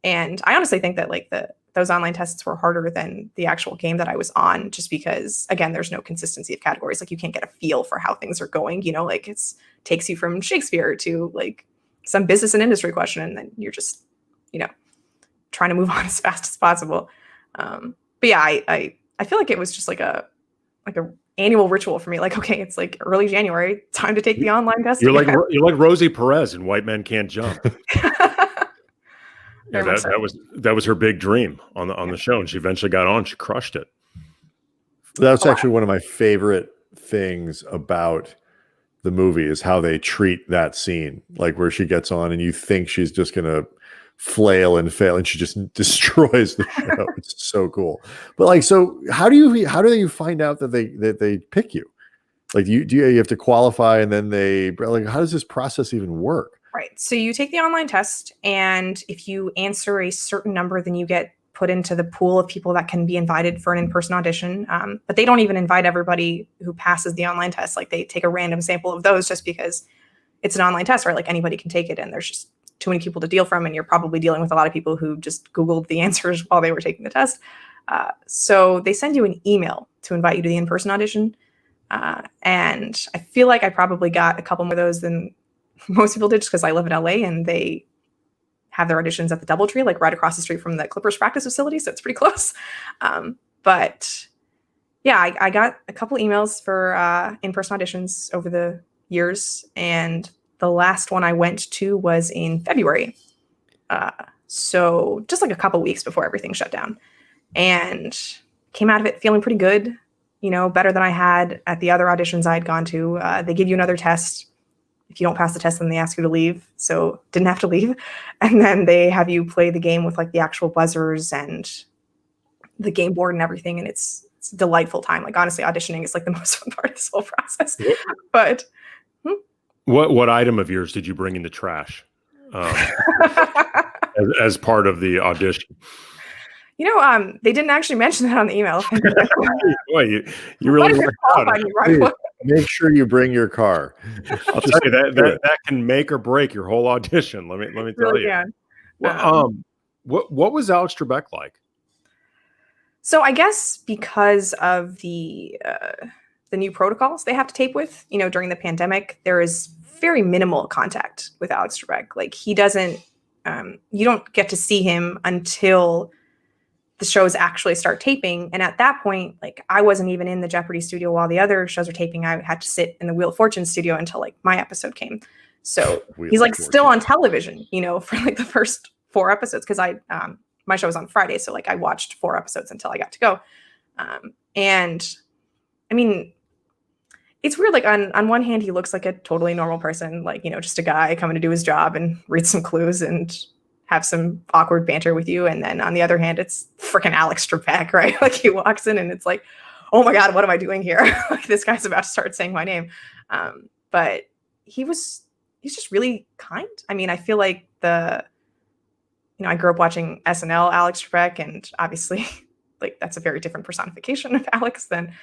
And I honestly think that like those online tests were harder than the actual game that I was on, just because, again, there's no consistency of categories. Like you can't get a feel for how things are going, like takes you from Shakespeare to like some business and industry question. And then you're just, trying to move on as fast as possible. But yeah, I feel like it was just like a annual ritual for me. Like, okay, it's like early January, time to take the online test. You're like Rosie Perez in White Men Can't Jump. Yeah, that was her big dream on the show, and she eventually got on. She crushed it. That's actually one of my favorite things about the movie, is how they treat that scene, like where she gets on and you think she's just gonna flail and fail, and she just destroys the show. It's so cool. But like, so how do you find out that they pick you? Like, do you have to qualify, and then how does this process even work? Right. So you take the online test, and if you answer a certain number, then you get put into the pool of people that can be invited for an in-person audition. But they don't even invite everybody who passes the online test. Like they take a random sample of those just because it's an online test, right? Like anybody can take it, and there's just too many people to deal from, and you're probably dealing with a lot of people who just Googled the answers while they were taking the test. So they send you an email to invite you to the in-person audition. And I feel like I probably got a couple more of those than most people did, just because I live in LA and they have their auditions at the DoubleTree, like right across the street from the Clippers practice facility. So it's pretty close. But yeah, I got a couple emails for in-person auditions over the years. And the last one I went to was in February. So just like a couple weeks before everything shut down, and came out of it feeling pretty good, better than I had at the other auditions I had gone to. They give you another test. If you don't pass the test, then they ask you to leave. So didn't have to leave. And then they have you play the game with like the actual buzzers and the game board and everything. And it's a delightful time. Like honestly, auditioning is like the most fun part of this whole process. But what item of yours did you bring in the trash as part of the audition? They didn't actually mention that on the email. Boy, you really make sure you bring your car. I'll tell you that can make or break your whole audition. Let me tell really you. Can. What was Alex Trebek like? So I guess because of the new protocols they have to tape with, during the pandemic, there is very minimal contact with Alex Trebek. Like he doesn't, you don't get to see him until the shows actually start taping. And at that point, like I wasn't even in the Jeopardy studio while the other shows were taping. I had to sit in the Wheel of Fortune studio until like my episode came. So he's like still on television, for like the first 4 episodes. Cause my show was on Friday. So like I watched 4 episodes until I got to go. And I mean, it's weird. Like on one hand, he looks like a totally normal person, like, just a guy coming to do his job and read some clues and have some awkward banter with you. And then on the other hand, it's freaking Alex Trebek, right? Like he walks in and it's like, oh my God, what am I doing here? Like this guy's about to start saying my name. But he's just really kind. I mean, I feel like I grew up watching SNL, Alex Trebek, and obviously like that's a very different personification of Alex than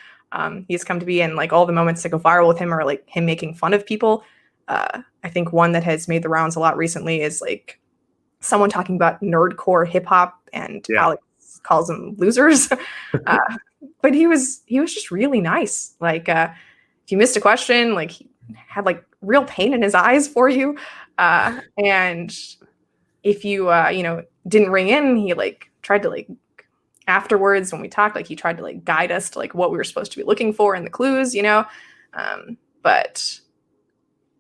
he's come to be. And like all the moments that go viral with him are like him making fun of people. I think one that has made the rounds a lot recently is like someone talking about nerdcore hip hop, and Alex calls them losers. But he was just really nice. Like if you missed a question, like he had like real pain in his eyes for you. And if you didn't ring in, he like tried to like afterwards when we talked, like he tried to like guide us to like what we were supposed to be looking for in the clues, but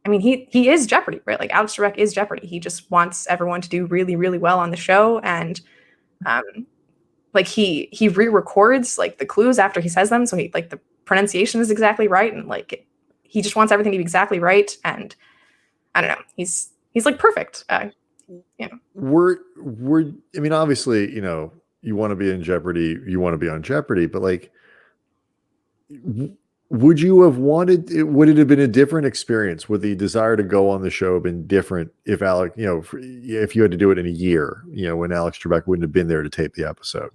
I mean, he is Jeopardy, right? Like Alex Trebek is Jeopardy. He just wants everyone to do really, really well on the show. And like he re-records like the clues after he says them. So he like the pronunciation is exactly right. And like he just wants everything to be exactly right. And I don't know, he's like perfect. I mean, obviously, you want to be in Jeopardy, you want to be on Jeopardy, but like, would you have would it have been a different experience? Would the desire to go on the show have been different if Alex, if you had to do it in a year, when Alex Trebek wouldn't have been there to tape the episode?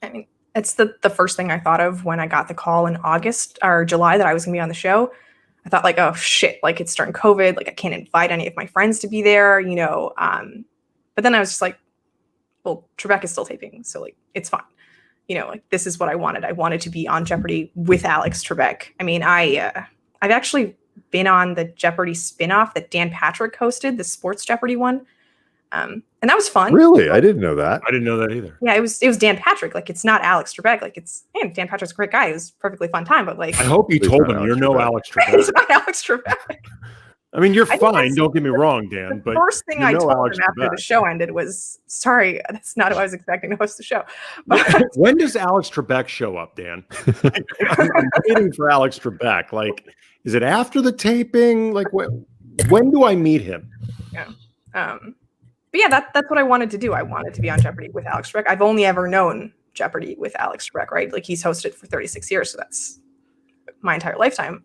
I mean, it's the first thing I thought of when I got the call in August or July that I was gonna be on the show. I thought like, oh shit, like it's during COVID, like I can't invite any of my friends to be there, but then I was just like, well, Trebek is still taping, so like it's fine. Like this is what I wanted. I wanted to be on Jeopardy with Alex Trebek. I mean, I've actually been on the Jeopardy spinoff that Dan Patrick hosted, the Sports Jeopardy one. And that was fun. Really? I didn't know that. I didn't know that either. Yeah, it was Dan Patrick. Like it's not Alex Trebek. Like Dan Patrick's a great guy. It was a perfectly fun time, but like I hope you told him you're no Alex Trebek. It's not Alex Trebek. I mean, you're fine. Don't get me wrong, Dan. But the first thing I told him after the show ended was, "Sorry, that's not who I was expecting to host the show." But when does Alex Trebek show up, Dan? I'm waiting for Alex Trebek. Like, is it after the taping? Like, when do I meet him? Yeah. But yeah, that's what I wanted to do. I wanted to be on Jeopardy with Alex Trebek. I've only ever known Jeopardy with Alex Trebek, right? Like he's hosted for 36 years, so that's my entire lifetime.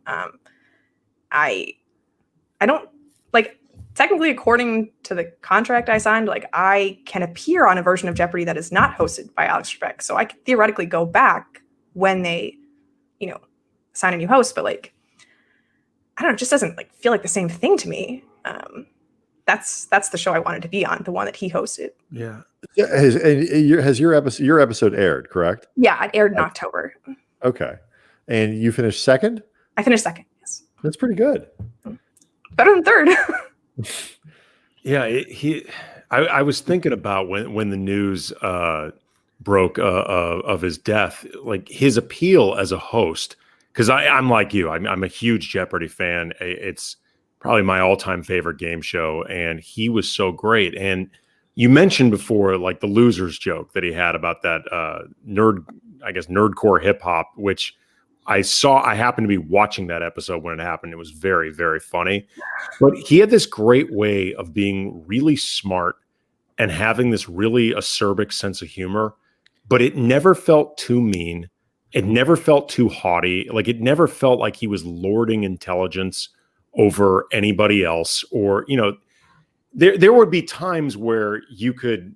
I don't like technically, according to the contract I signed, like I can appear on a version of Jeopardy that is not hosted by Alex Trebek. So I could theoretically go back when they, assign a new host, but like, I don't know, it just doesn't like feel like the same thing to me. That's the show I wanted to be on, the one that he hosted. Yeah. Has your episode aired, correct? Yeah, it aired in October. Okay. And you finished second? I finished second, yes. That's pretty good. Better than third. Yeah, I was thinking about when the news broke of his death, like his appeal as a host, because I'm like you, I'm a huge Jeopardy fan. It's probably my all-time favorite game show, and he was so great. And you mentioned before, like the losers joke that he had about that nerdcore hip hop, which I happened to be watching that episode when it happened. It was very, very funny. But he had this great way of being really smart and having this really acerbic sense of humor, but it never felt too mean. It never felt too haughty. Like it never felt like he was lording intelligence over anybody else. Or, there would be times where you could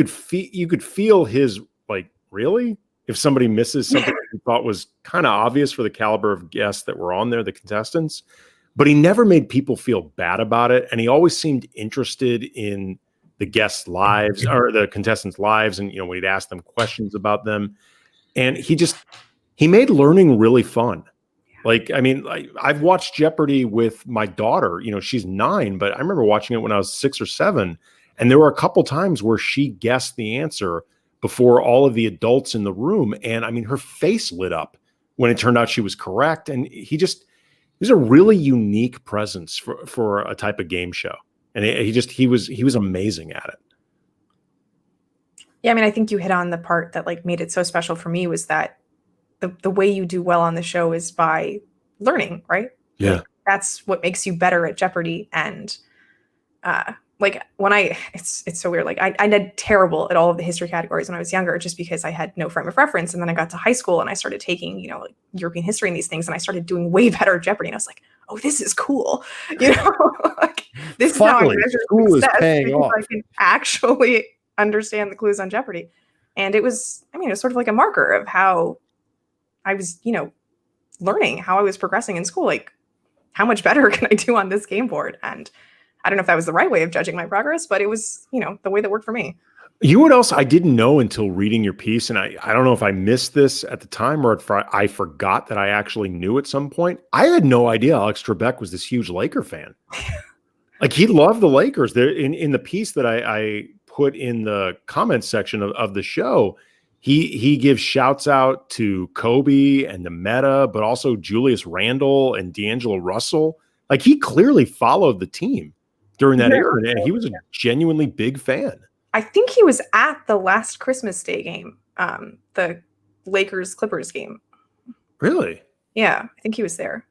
feel his like, really? If somebody misses something that you thought was kind of obvious for the caliber of guests that were on there, the contestants, but he never made people feel bad about it. And he always seemed interested in the guests' lives or the contestants' lives. And, when he'd ask them questions about them, and he made learning really fun. Like, I mean, I've watched Jeopardy with my daughter, she's 9, but I remember watching it when I was 6 or 7. And there were a couple times where she guessed the answer before all of the adults in the room. And I mean, her face lit up when it turned out she was correct. And he was a really unique presence for a type of game show. And he was amazing at it. Yeah. I mean, I think you hit on the part that like made it so special for me was that the way you do well on the show is by learning, right? Yeah. Like, that's what makes you better at Jeopardy. And, like when it's so weird. Like I did terrible at all of the history categories when I was younger, just because I had no frame of reference. And then I got to high school and I started taking, like European history and these things. And I started doing way better at Jeopardy. And I was like, oh, this is cool. Like this Finally, is how I measure school is success, paying because off. I can actually understand the clues on Jeopardy. And it was sort of like a marker of how I was, learning, how I was progressing in school. Like, how much better can I do on this game board? And I don't know if that was the right way of judging my progress, but it was, the way that worked for me. You know what else I didn't know until reading your piece, and I don't know if I missed this at the time or if I forgot that I actually knew at some point. I had no idea Alex Trebek was this huge Laker fan. Like, he loved the Lakers. There in the piece that I put in the comments section of the show, he gives shouts out to Kobe and the Meta, but also Julius Randle and D'Angelo Russell. Like, he clearly followed the team during that era, and he was a genuinely big fan. I think he was at the last Christmas Day game, the Lakers-Clippers game. Really? Yeah, I think he was there.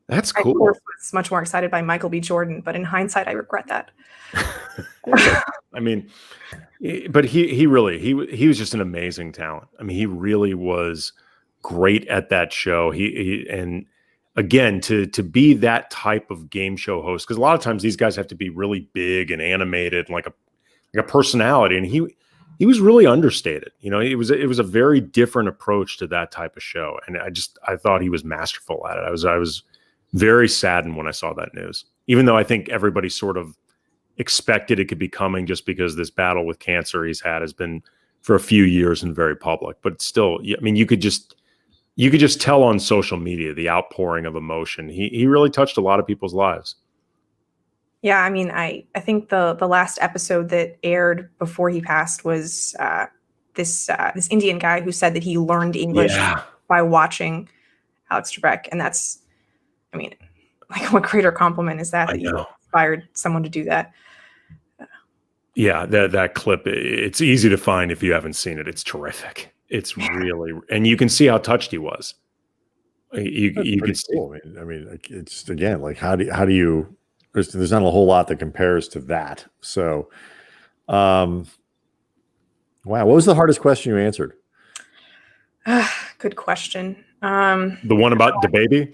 That's I, cool. of course, was much more excited by Michael B. Jordan, but in hindsight, I regret that. I mean, but he was just an amazing talent. I mean, he really was great at that show. And again, to be that type of game show host, because a lot of times these guys have to be really big and animated, and like a personality, and he was really understated. It was a very different approach to that type of show, and I thought he was masterful at it. I was very saddened when I saw that news, even though I think everybody sort of expected it could be coming, just because this battle with cancer he's had has been for a few years and very public. But still, I mean, you could just tell on social media the outpouring of emotion. He really touched a lot of people's lives. Yeah, I mean, I think the last episode that aired before he passed was this Indian guy who said that he learned English by watching Alex Trebek, and that's, I mean, like, what greater compliment is that you inspired someone to do that? Yeah, that clip, it's easy to find if you haven't seen it. It's terrific. It's really, and you can see how touched he was. You can see. Cool. I mean, it's, again, like, how do you? There's not a whole lot that compares to that. So, wow, what was the hardest question you answered? Good question. The one about the baby?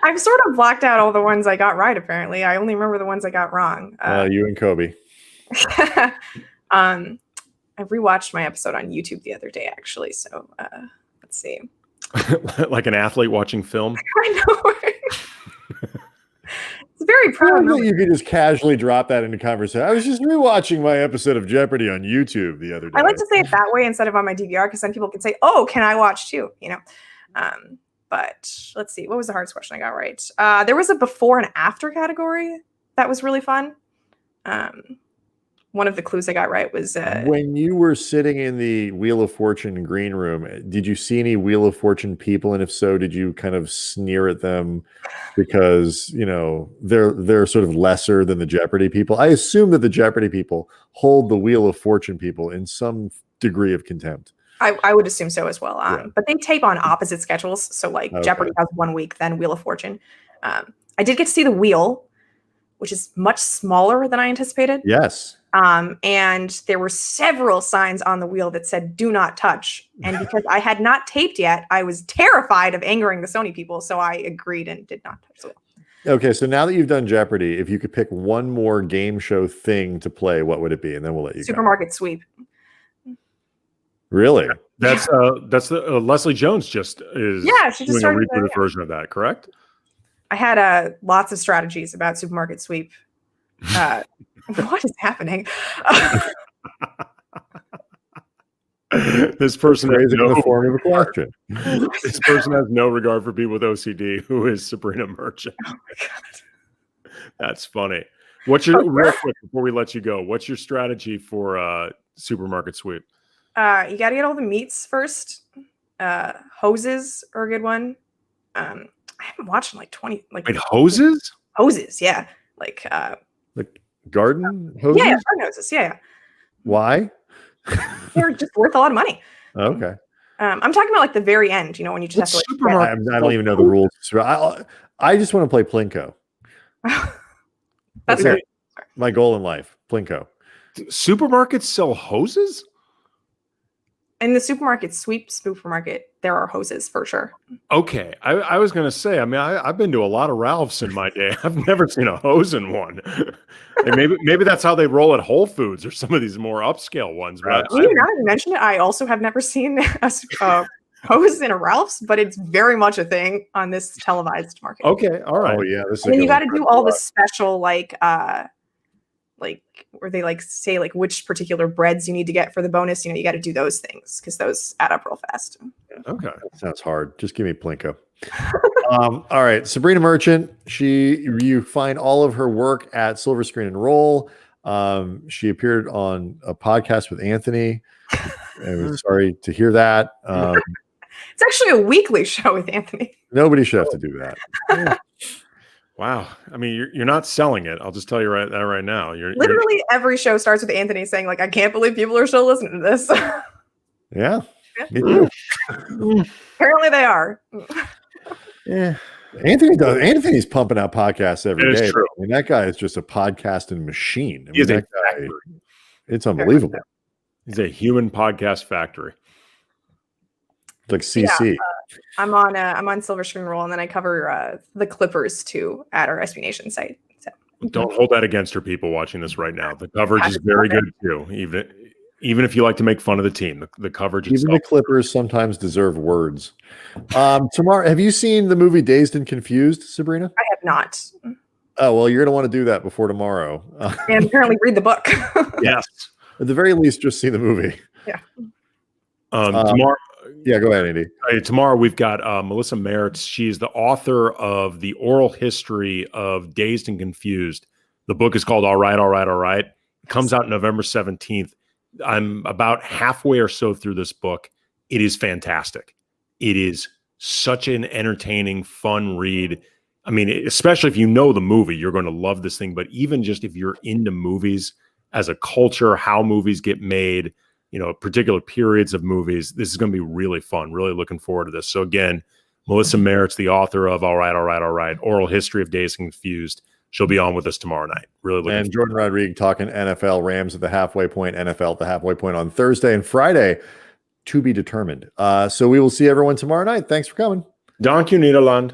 I've sort of blocked out all the ones I got right, apparently. I only remember the ones I got wrong. You and Kobe. I rewatched my episode on YouTube the other day, actually. So let's see. Like an athlete watching film? I know. It's very proud. You could just casually drop that into conversation. I was just rewatching my episode of Jeopardy on YouTube the other day. I like to say it that way instead of on my DVR, because then people can say, "Oh, can I watch too?" You know. But let's see. What was the hardest question I got right? There was a before and after category that was really fun. One of the clues I got right was when you were sitting in the Wheel of Fortune green room, did you see any Wheel of Fortune people? And if so, did you kind of sneer at them because, you know, they're sort of lesser than the Jeopardy people? I assume that the Jeopardy people hold the Wheel of Fortune people in some degree of contempt. I would assume so as well. But they tape on opposite schedules. So like Jeopardy has 1 week, then Wheel of Fortune. I did get to see the wheel, which is much smaller than I anticipated. Yes. And there were several signs on the wheel that said "do not touch." And because I had not taped yet, I was terrified of angering the Sony people. So I agreed and did not touch the wheel. Okay, so now that you've done Jeopardy, if you could pick one more game show thing to play, what would it be? And then we'll let you Supermarket Sweep. Really? That's the Leslie Jones just is she just doing a started rebooted version of that, correct? I had lots of strategies about Supermarket Sweep. What is happening? This person has in the form of a question. This person has no regard for people with OCD, who is Sabreena Merchant. Oh my god, that's funny. What's your real quick before we let you go? What's your strategy for Supermarket Sweep? You got to get all the meats first. Hoses are a good one. I haven't watched in like 20. Like wait, hoses? Hoses, yeah. Like garden hoses? Yeah, garden hoses. Yeah. Why? They're just worth a lot of money. Okay. I'm talking about like the very end, you know, when you just have to like I don't even know the rules. I just want to play Plinko. That's right. My goal in life. Plinko. Supermarkets sell hoses? In the supermarket, there are hoses for sure. Okay. I was going to say, I mean, I've been to a lot of Ralph's in my day. I've never seen a hose in one. And maybe that's how they roll at Whole Foods or some of these more upscale ones. But now that you mentioned it, I also have never seen a hose in a Ralph's, but it's very much a thing on this televised market. Okay. All right. Oh, yeah. And then you got to do all the special, like where they like say like which particular breads you need to get for the bonus. You know, you got to do those things because those add up real fast. Okay. That sounds hard. Just give me Plinko. All right. Sabreena Merchant. You find all of her work at Silver Screen and Roll. She appeared on a podcast with Anthony. I was sorry to hear that. It's actually a weekly show with Anthony. Nobody should have to do that. Yeah. Wow. I mean, you're not selling it. I'll just tell you right now. Literally every show starts with Anthony saying, like, I can't believe people are still listening to this. Yeah. Me too. Apparently they are. Yeah. Anthony's pumping out podcasts every day. True. I mean, that guy is just a podcasting machine. He's that guy, it's unbelievable. He's a human podcast factory. It's like CC. Yeah, I'm on Silver Screen Roll, and then I cover the Clippers too at our SB Nation site. So. Don't hold that against her, people watching this right now. The coverage is very good too. Even if you like to make fun of the team, the coverage. Even the Clippers sometimes deserve words. Tomorrow, have you seen the movie Dazed and Confused, Sabreena? I have not. Oh well, you're going to want to do that before tomorrow. And apparently read the book. Yes. At the very least, just see the movie. Yeah. Tomorrow. Yeah, go ahead, Andy. Tomorrow we've got Melissa Merritt. She's the author of the oral history of Dazed and Confused. The book is called All Right, All Right, All Right. It comes out November 17th. I'm about halfway or so through this book. It is fantastic. It is such an entertaining, fun read. I mean, especially if you know the movie, you're going to love this thing. But even just if you're into movies as a culture, how movies get made, you know, particular periods of movies, this is going to be really fun. Really looking forward to this. So again, Melissa Merritt's the author of All Right, All Right, All Right, Oral History of Dazed and Confused. She'll be on with us tomorrow night. Really looking And Jordan Rodriguez talking NFL, Rams at the halfway point, NFL at the halfway point on Thursday and Friday. to be determined. So we will see everyone tomorrow night. Thanks for coming. Dank u, Nederland.